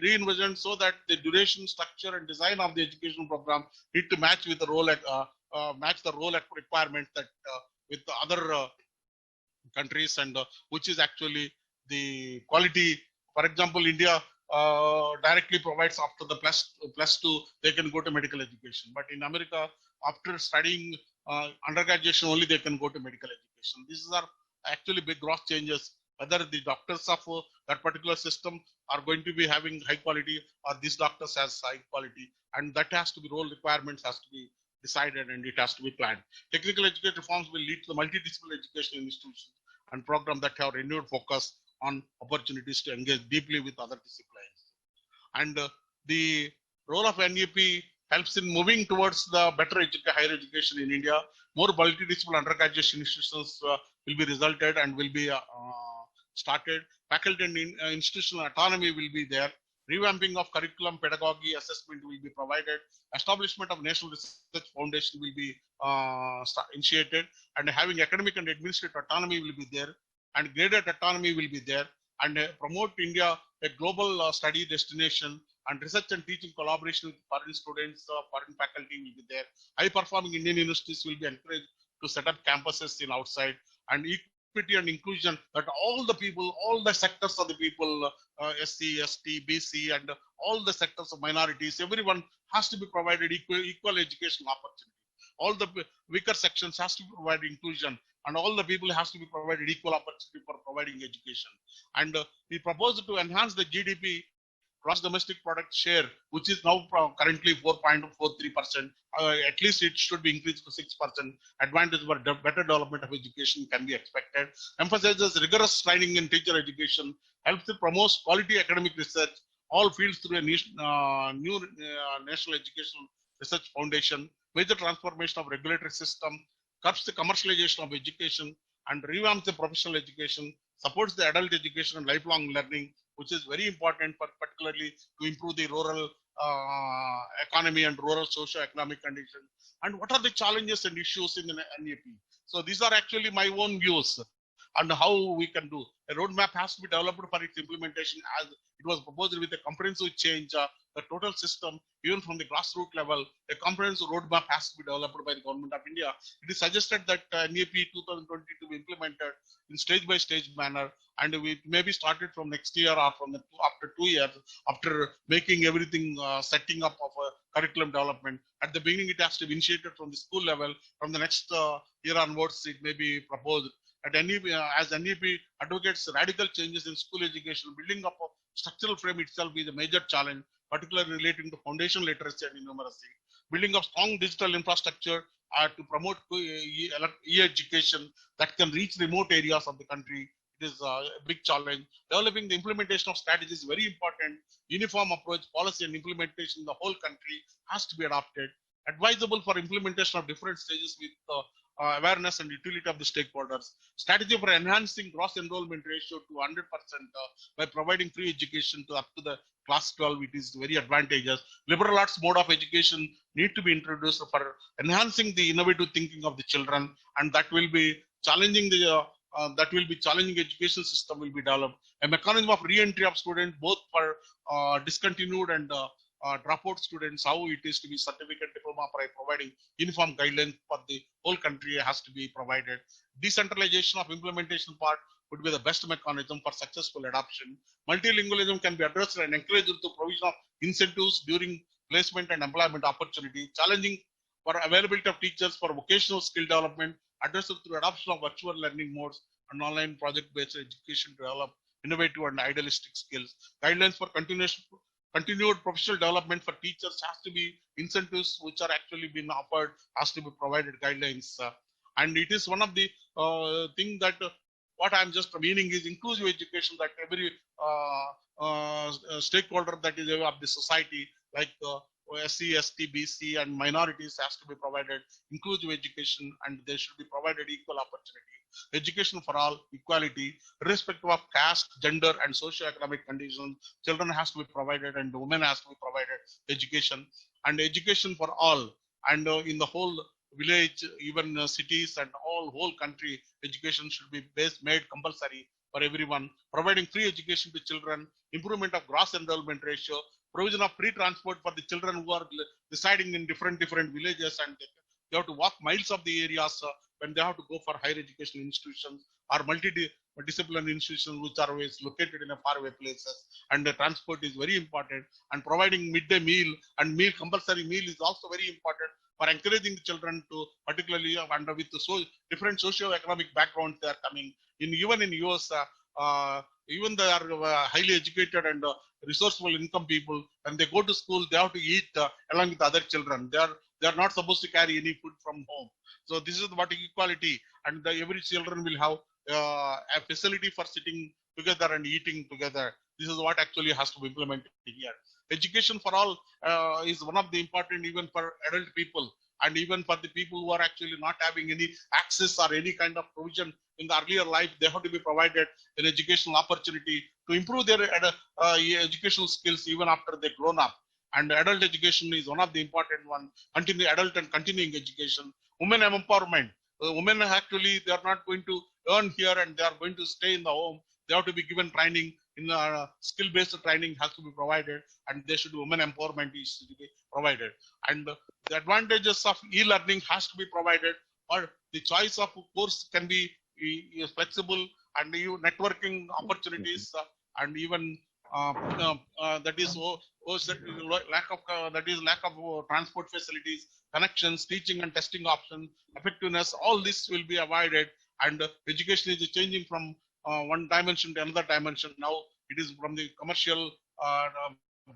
re-envisioned so that the duration, structure, and design of the education program need to match with the role requirements that with the other countries, and which is actually the quality. For example, India directly provides after the plus two, they can go to medical education. But in America, after studying undergraduation only, they can go to medical education. These are actually big gross changes. Whether the doctors of that particular system are going to be having high quality, or these doctors has high quality, and that has to be role requirements has to be decided, and it has to be planned. Technical education reforms will lead to the multidisciplinary education institutions and programs that have renewed focus on opportunities to engage deeply with other disciplines. And the role of NEP helps in moving towards the better higher education in India. More multidisciplinary undergraduate institutions will be resulted and will be started. Faculty and institutional autonomy will be there. Revamping of curriculum, pedagogy, assessment will be provided. Establishment of National Research Foundation will be initiated, and having academic and administrative autonomy will be there, and graded autonomy will be there, and promote India a global study destination, and research and teaching collaboration with foreign students, foreign faculty will be there. High performing Indian universities will be encouraged to set up campuses in outside, and equity and inclusion, that all the people, all the sectors of the people, SC, ST, BC, and all the sectors of minorities, everyone has to be provided equal educational opportunity. All the weaker sections has to be provided inclusion, and all the people has to be provided equal opportunity for providing education. And we propose to enhance the GDP, gross domestic product share, which is now currently 4.43%. At least it should be increased to 6%. Advantage for better development of education can be expected. Emphasizes rigorous training in teacher education, helps to promote quality academic research, all fields through a new National Educational Research Foundation, major transformation of regulatory system, curbs the commercialization of education, and revamps the professional education, supports the adult education and lifelong learning, which is very important for particularly to improve the rural economy and rural socio-economic conditions. And what are the challenges and issues in the NEP? So these are actually my own views on how we can do. A roadmap has to be developed for its implementation, as it was proposed with a comprehensive change, the total system, even from the grassroots level. A comprehensive roadmap has to be developed by the Government of India. It is suggested that NEP 2020 to be implemented in stage-by-stage manner, and we may be started from next year or from after 2 years, after making everything, setting up of a curriculum development. At the beginning, it has to be initiated from the school level. From the next year onwards, it may be proposed. At NEP, as NEP advocates radical changes in school education, building up a structural frame itself is a major challenge, particularly relating to foundation literacy and numeracy. Building up strong digital infrastructure to promote e-education that can reach remote areas of the country. It is a big challenge. Developing the implementation of strategies is very important. Uniform approach, policy and implementation in the whole country has to be adopted. Advisable for implementation of different stages with awareness and utility of the stakeholders. Strategy for enhancing gross enrollment ratio to 100% by providing free education to up to the class 12. It is very advantageous. Liberal arts mode of education need to be introduced for enhancing the innovative thinking of the children, and that will be challenging the challenging education system will be developed. A mechanism of re-entry of students, both for discontinued and dropout students, how it is to be certificate diploma by providing uniform guidelines for the whole country has to be provided. Decentralization of implementation part would be the best mechanism for successful adoption. Multilingualism can be addressed and encouraged through provision of incentives during placement and employment opportunity. Challenging for availability of teachers for vocational skill development, addressed through adoption of virtual learning modes and online project-based education to develop innovative and idealistic skills. Guidelines for continued professional development for teachers has to be incentives which are actually being offered, has to be provided guidelines. And it is one of the thing that what I'm just meaning is inclusive education, that every stakeholder that is of the society, like SC, ST, BC and minorities has to be provided inclusive education, and they should be provided equal opportunity. Education for all, equality, irrespective of caste, gender and socio-economic conditions, children has to be provided and women has to be provided education, and education for all, and in the whole village, even cities and whole country, education should be made compulsory for everyone, providing free education to children, improvement of gross enrollment ratio, provision of free transport for the children who are residing in different villages, and they have to walk miles of the areas when they have to go for higher education institutions or multidisciplinary institutions which are always located in a faraway places, and the transport is very important, and providing midday meal and compulsory meal is also very important for encouraging the children to, particularly under with the different socio-economic backgrounds they are coming in. Even in US, even they are highly educated and resourceful income people, when they go to school they have to eat along with other children. They are not supposed to carry any food from home. So this is what equality, and every children will have a facility for sitting together and eating together. This is what actually has to be implemented here. Education for all is one of the important, even for adult people, and even for the people who are actually not having any access or any kind of provision in the earlier life, they have to be provided an educational opportunity to improve their educational skills even after they grown up. And adult education is one of the important one. Adult and continuing education. Women empowerment. Women actually, they are not going to earn here and they are going to stay in the home. They have to be given training in skill-based training has to be provided, and they should women empowerment is to be provided. And the advantages of e-learning has to be provided, or the choice of course can be flexible, and networking opportunities and even that is lack of transport facilities, connections, teaching and testing options, effectiveness. All this will be avoided, and education is changing from one dimension to another dimension. Now it is from the commercial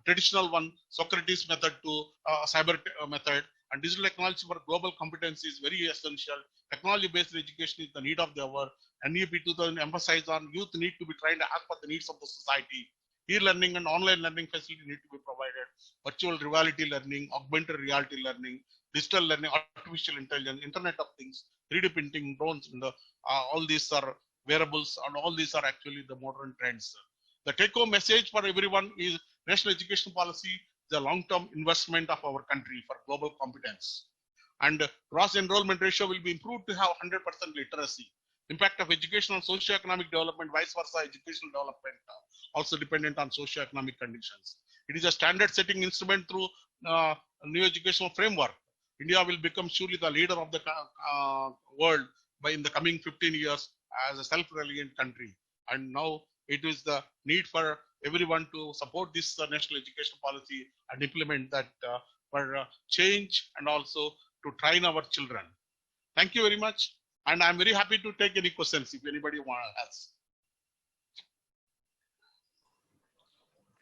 traditional one, Socrates method, to cyber method, and digital technology for global competency is very essential. Technology-based education is the need of the hour. NEP 2000 emphasized on youth need to be trained as per the needs of the society. E-learning and online learning facility need to be provided. Virtual reality learning, augmented reality learning, digital learning, artificial intelligence, Internet of Things, 3D printing, drones, and all these are wearables, and all these are actually the modern trends. The take-home message for everyone is national education policy is a long-term investment of our country for global competence. And gross enrollment ratio will be improved to have 100% literacy. Impact of education on socio-economic development, vice versa, educational development also dependent on socio-economic conditions. It is a standard setting instrument through new educational framework. India will become surely the leader of the world in the coming 15 years as a self-reliant country. And now it is the need for everyone to support this national education policy and implement that for change and also to train our children. Thank you very much. And I'm very happy to take any questions if anybody has.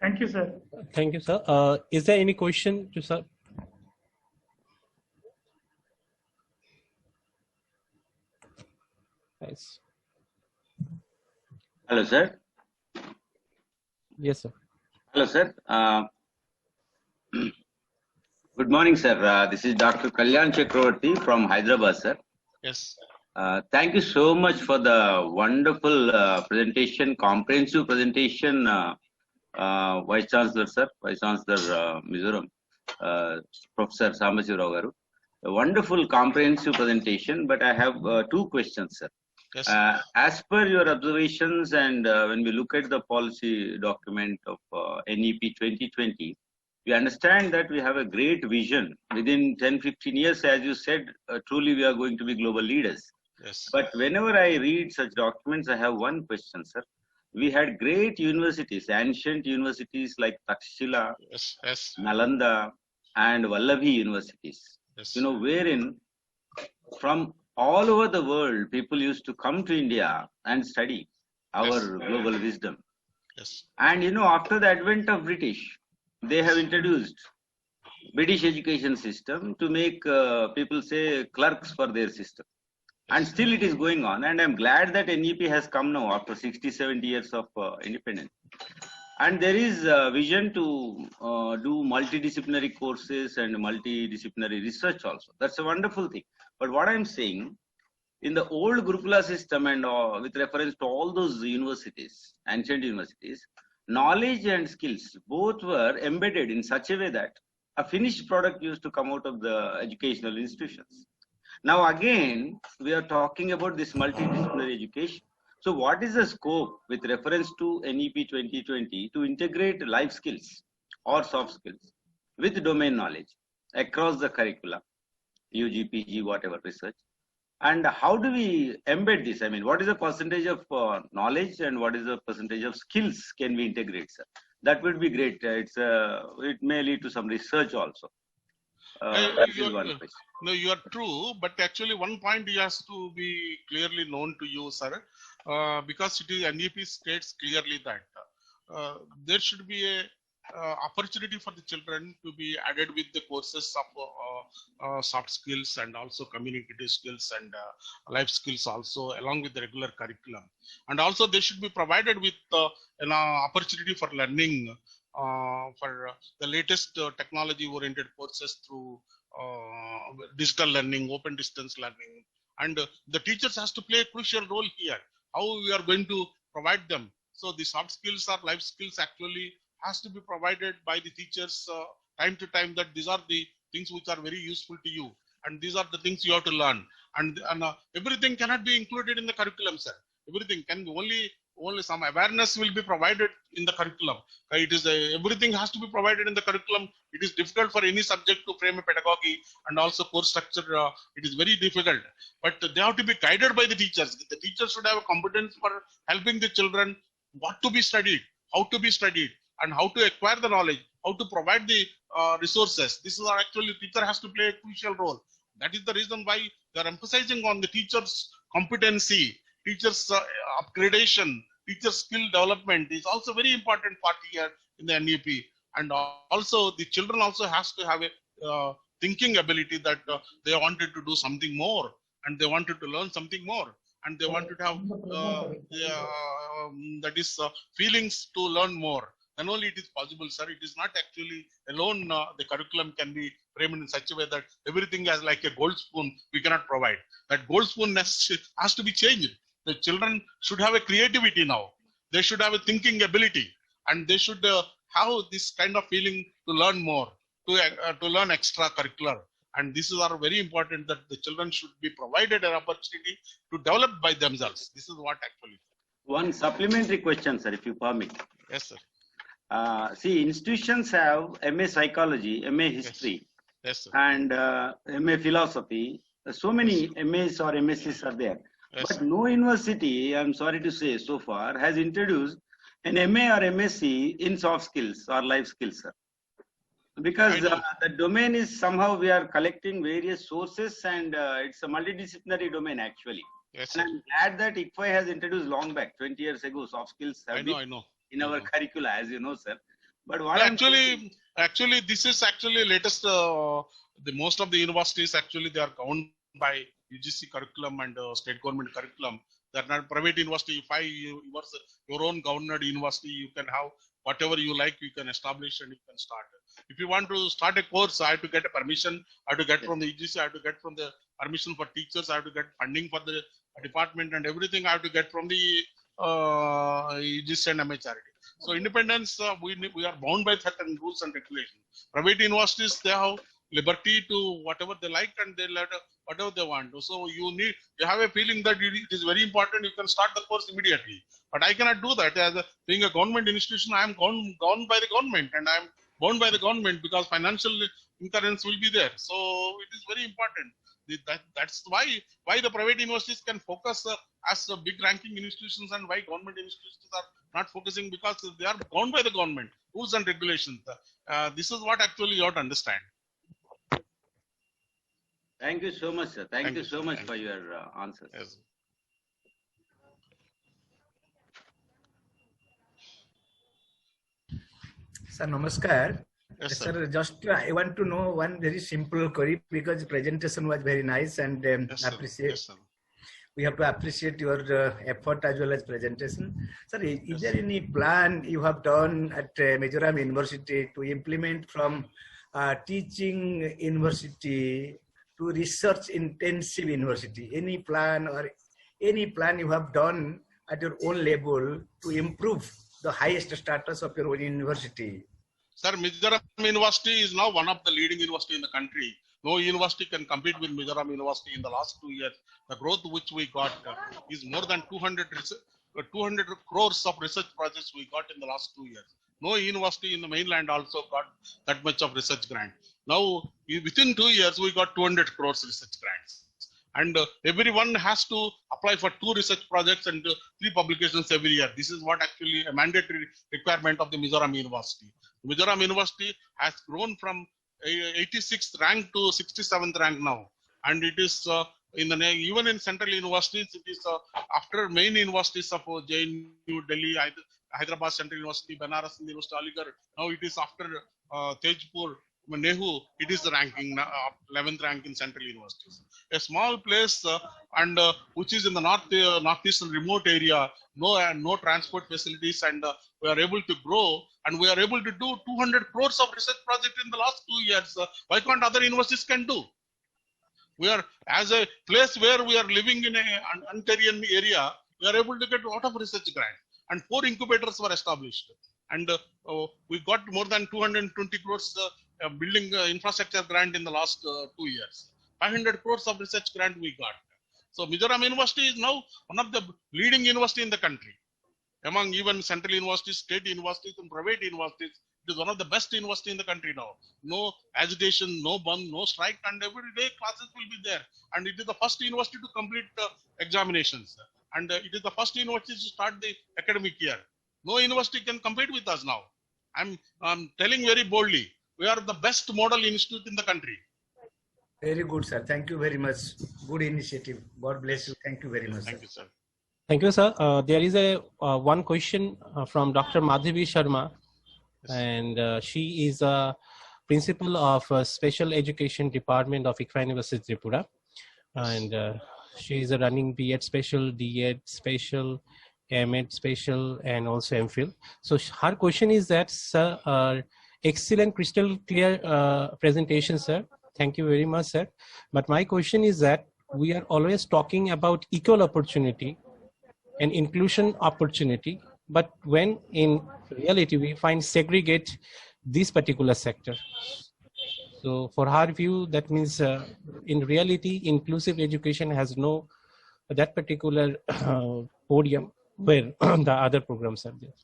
Thank you, sir. Thank you, sir. Is there any question to sir? Yes. Hello, sir. Yes, sir. Hello, sir. Good morning, sir. This is Dr. Kalyan Chakravarti from Hyderabad, sir. Yes. Thank you so much for the wonderful presentation, comprehensive presentation, Vice-Chancellor, sir, Vice-Chancellor Mizoram, Professor Sambasiva Rao. A wonderful comprehensive presentation, but I have two questions, sir. Yes. As per your observations, and when we look at the policy document of NEP 2020, we understand that we have a great vision. Within 10-15 years, as you said, truly we are going to be global leaders. Yes. But whenever I read such documents, I have one question, sir. We had great universities, ancient universities like Takshila, Yes. Yes. Nalanda, and Vallabhi universities. Yes. You know, wherein from all over the world, people used to come to India and study our Yes. global wisdom. Yes. And you know, after the advent of British, they have introduced British education system to make people say clerks for their system. And still it is going on. And I'm glad that NEP has come now after 60-70 years of independence. And there is a vision to do multidisciplinary courses and multidisciplinary research also. That's a wonderful thing. But what I'm saying, in the old Gurukula system and with reference to all those universities, ancient universities, knowledge and skills both were embedded in such a way that a finished product used to come out of the educational institutions. Now again, we are talking about this multidisciplinary education. So what is the scope with reference to NEP 2020 to integrate life skills or soft skills with domain knowledge across the curricula, UG, PG, whatever research? And how do we embed this? I mean, what is the percentage of knowledge and what is the percentage of skills can we integrate, sir? That would be great. It may lead to some research also. That is one question. No, you are true, but actually one point has to be clearly known to you, sir, because it is NEP states clearly that there should be a opportunity for the children to be added with the courses of soft skills and also communicative skills and life skills also along with the regular curriculum. And also they should be provided with an opportunity for learning for the latest technology oriented courses through digital learning, open distance learning. And the teachers has to play a crucial role here. How we are going to provide them. So the soft skills or life skills actually has to be provided by the teachers time to time, that these are the things which are very useful to you. And these are the things you have to learn. And everything cannot be included in the curriculum, sir. Everything can only some awareness will be provided in the curriculum. It is everything has to be provided in the curriculum. It is difficult for any subject to frame a pedagogy and also course structure. It is very difficult, but they have to be guided by the teachers. The teachers should have a competence for helping the children what to be studied, how to be studied, and how to acquire the knowledge, how to provide the resources. This is actually teacher has to play a crucial role. That is the reason why they are emphasizing on the teachers' competency, teachers' upgradation, teacher skill development is also very important part here in the NEP. And also the children also has to have a thinking ability that they wanted to do something more, and they wanted to learn something more, and they wanted to have feelings to learn more. Then only it is possible, sir. It is not actually alone. The curriculum can be framed in such a way that everything as like a gold spoon we cannot provide. That gold spoon has to be changed. The children should have a creativity now. They should have a thinking ability, and they should have this kind of feeling to learn more, to learn extracurricular. And this is very important, that the children should be provided an opportunity to develop by themselves. This is what actually. One supplementary question, sir, if you permit. Yes, sir. See, institutions have MA Psychology, MA History, Yes, sir. and MA Philosophy. So many MAs or MScs are there. Yes, But sir. no university, I'm sorry to say, so far has introduced an MA or MSc in soft skills or life skills, sir. Because the domain is somehow we are collecting various sources, and it's a multidisciplinary domain actually. Yes, And sir. I'm glad that ICFAI has introduced long back, 20 years ago, soft skills have been I know. in our curricula, as you know, sir. But what Actually, this is actually latest. The most of the universities actually they are governed by UGC curriculum and state government curriculum. They are not private university. If your own governed university, you can have whatever you like. You can establish and you can start. If you want to start a course, I have to get a permission. I have to get from the UGC. I have to get from the permission for teachers. I have to get funding for the department, and everything I have to get from the UGC and MHRD. So independence, we are bound by certain rules and regulations. Private universities, they have liberty to whatever they like, and they let whatever they want to. So you have a feeling that it is very important. You can start the course immediately. But I cannot do that. Being a government institution, I am gone by the government, and I am bound by the government because financial incurrence will be there. So it is very important. That's why the private universities can focus as big ranking institutions, and why government institutions are not focusing, because they are bound by the government rules and regulations. This is what actually you have to understand. Thank you so much, sir. Thank you so much for your answers. Yes. Sir, namaskar. Yes, Sir, just I want to know one very simple query, because presentation was very nice, and Yes, sir. appreciate. Yes, sir. We have to appreciate your effort as well as presentation. Sir, is there any plan you have done at Mizoram University to implement from teaching university to research intensive university? Any plan you have done at your own level to improve the highest status of your own university? Sir, Mizoram University is now one of the leading university in the country. No university can compete with Mizoram University in the last 2 years. The growth which we got is more than 200 crores of research projects we got in the last 2 years. No university in the mainland also got that much of research grant. Now, within 2 years, we got 200 crores research grants. And everyone has to apply for 2 research projects and 3 publications every year. This is what actually a mandatory requirement of the Mizoram University. Mizoram University has grown from 86th rank to 67th rank now. And it is even in central universities, it is after main universities of JNU, Delhi, Hyderabad Central University, Banaras University, Aligarh. Now it is after Tejpur, Nehu, it is the ranking, 11th rank in central universities. A small place and which is in the northeastern remote area, no transport facilities, and we are able to grow, and we are able to do 200 crores of research project in the last 2 years. Why can't other universities can do? We are, as a place where we are living in an Ontarian area, we are able to get a lot of research grants, and 4 incubators were established, and we got more than 220 crores building infrastructure grant in the last 2 years. 500 crores of research grant we got. So Mizoram University is now one of the leading university in the country. Among even central universities, state universities, and private universities, it is one of the best university in the country now. No agitation, no bun, no strike, and every day classes will be there. And it is the first university to complete examinations. And it is the first university to start the academic year. No university can compete with us now. I'm telling very boldly, we are the best model institute in the country. Very good, sir. Thank you very much. Good initiative. God bless you. Thank you very much. Thank you, sir. Thank you, sir. There is a one question from Dr. Madhavi Sharma, and she is a principal of Special Education Department of ICFAI University Tripura, and she is running B.Ed Special, D.Ed Special, M.Ed Special, and also MPhil. So her question is that, sir, excellent, crystal clear presentation, sir. Thank you very much, sir. But my question is that we are always talking about equal opportunity and inclusion opportunity, but when in reality we find segregate this particular sector. So for her view, that means in reality, inclusive education has no that particular podium where the other programs are there.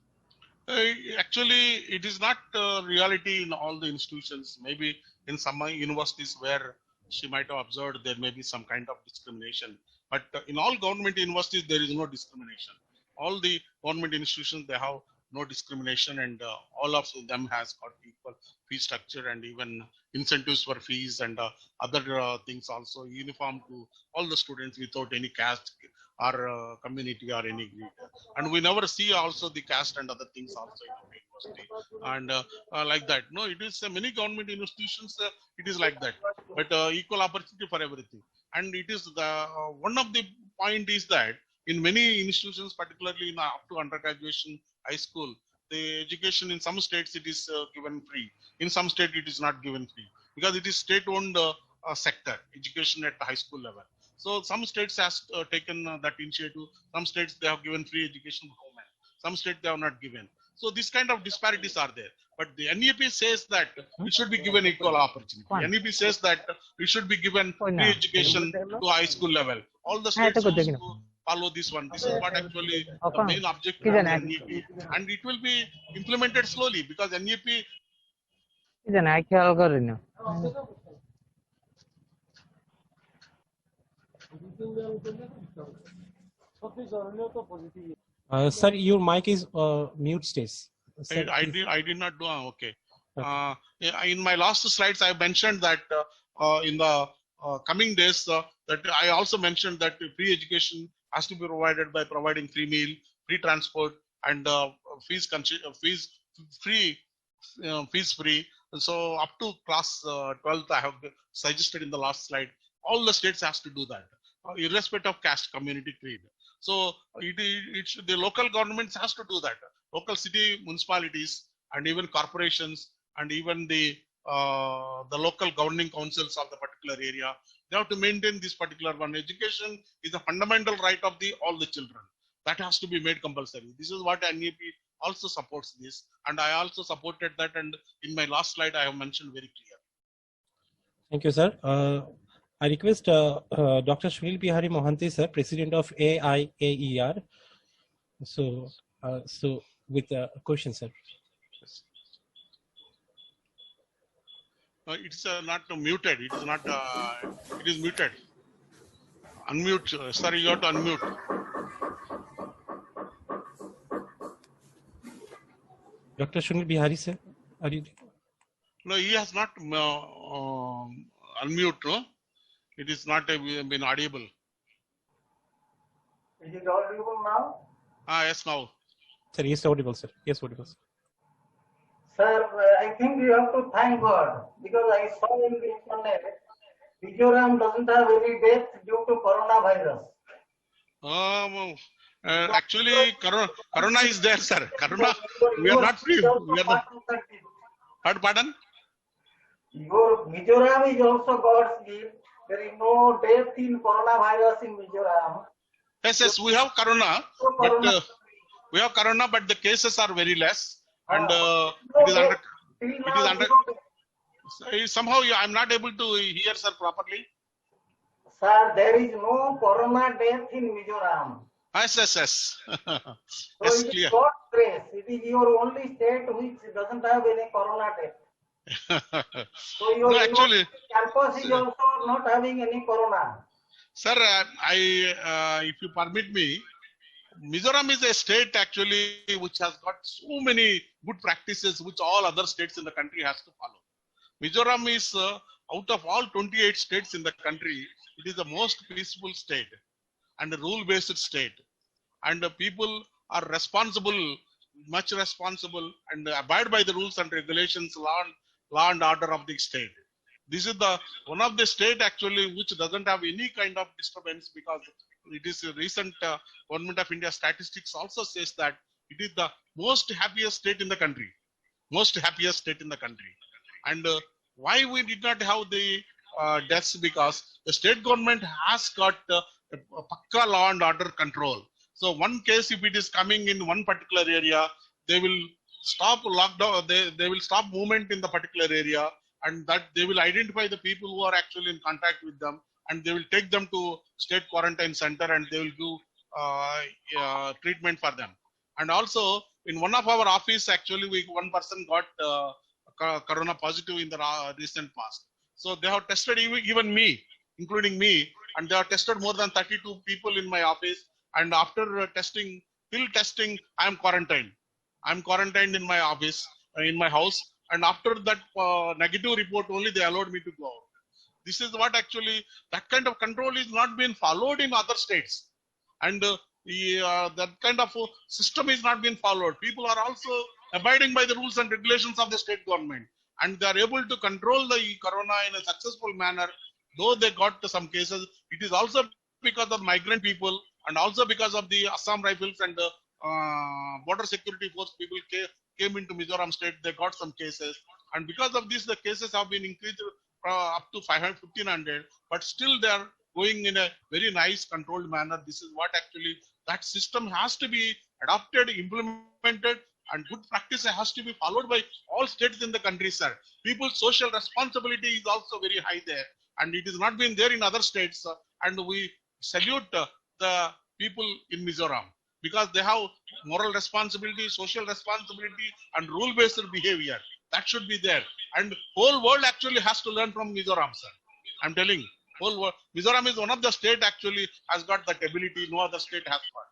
Actually, it is not reality in all the institutions. Maybe in some universities where she might have observed there may be some kind of discrimination. But in all government universities, there is no discrimination. All the government institutions, they have no discrimination, and all of them has got equal fee structure and even incentives for fees and other things also uniform to all the students without any caste or community or any creed. And we never see also the caste and other things also in our university and like that. No, it is many government institutions, it is like that, but equal opportunity for everything. And it is the one of the point is that in many institutions, particularly in up to undergraduation, high school, the education in some states it is given free. In some state it is not given free because it is state-owned sector education at the high school level. So some states has taken that initiative. Some states they have given free education for women. Some states they have not given. So this kind of disparities are there. But the NEP says that it should be given equal opportunity. NEP says that it should be given free education to high school level. All the states also follow this one. This is what actually the main objective of NEP. And it will be implemented slowly because NEP. Sir, your mic is mute stays. I did not do okay. In my last slides, I mentioned that in the coming days, that I also mentioned that free education has to be provided by providing free meal, free transport, and fees free. And so up to class 12th, I have suggested in the last slide, all the states has to do that, irrespective of caste, community, creed. So the local governments has to do that. Local city municipalities and even corporations and even the local governing councils of the particular area, they have to maintain this particular one. Education is a fundamental right of all the children. That has to be made compulsory. This is what NEP also supports this, and I also supported that. And in my last slide, I have mentioned very clear. Thank you, sir. I request Dr. Sunil Bihari Mohanty, sir, President of AIAER. So with a question, sir. It's not muted. It is not. It is muted. Unmute. Sorry, you have to unmute. Dr. Sunil Bihari, sir, are you? No, he has not unmute. No, it is not been audible. Is it audible now? Yes, now. Sir, yes, audible, sir. Yes, audible, sir. Sir, I think you have to thank God because I saw in the internet, Mizoram doesn't have any death due to coronavirus. Actually, corona is there, sir. Corona, we are not free. We are not. Pardon? Your Mizoram is also God's gift. There is no death in coronavirus in Mizoram. Yes, we have corona, but we have corona, but the cases are very less, and it is under. Somehow, I'm not able to hear, sir, properly. Sir, there is no corona death in Mizoram. Yes. So Yes, it clear. is God's grace. It is your only state which doesn't have any corona death. So your No, actually, campus is also not having any corona. sir, if you permit me, Mizoram is a state actually which has got so many good practices which all other states in the country has to follow. Mizoram is out of all 28 states in the country, it is the most peaceful state and a rule-based state. And people are responsible, much responsible, and abide by the rules and regulations, law and order of the state. This is the one of the state actually which doesn't have any kind of disturbance, because it is a recent Government of India statistics also says that it is the most happiest state in the country, most happiest state in the country. And why we did not have the deaths? Because the state government has got a pakka law and order control. So one case, if it is coming in one particular area, they will stop lockdown, they will stop movement in the particular area, and that they will identify the people who are actually in contact with them, and they will take them to state quarantine center, and they will do treatment for them. And also in one of our office, actually one person got corona positive in the recent past. So they have tested even me, including me, and they have tested more than 32 people in my office. And after testing, till testing, I am quarantined. I am quarantined in my office, in my house. And after that negative report only, they allowed me to go out. This is what actually, that kind of control is not being followed in other states. And that kind of system is not being followed. People are also abiding by the rules and regulations of the state government. And they are able to control the corona in a successful manner. Though they got some cases, it is also because of migrant people, and also because of the Assam Rifles and border security force people came into Mizoram state, they got some cases. And because of this, the cases have been increased up to 500, 1500, but still they are going in a very nice controlled manner. This is what actually, that system has to be adopted, implemented, and good practice has to be followed by all states in the country, sir. People's social responsibility is also very high there, and it is not been there in other states. And we salute the people in Mizoram, because they have moral responsibility, social responsibility, and rule-based behavior. That should be there. And whole world actually has to learn from Mizoram, sir. I'm telling you, whole world. Mizoram is one of the state actually has got that ability. No other state has got.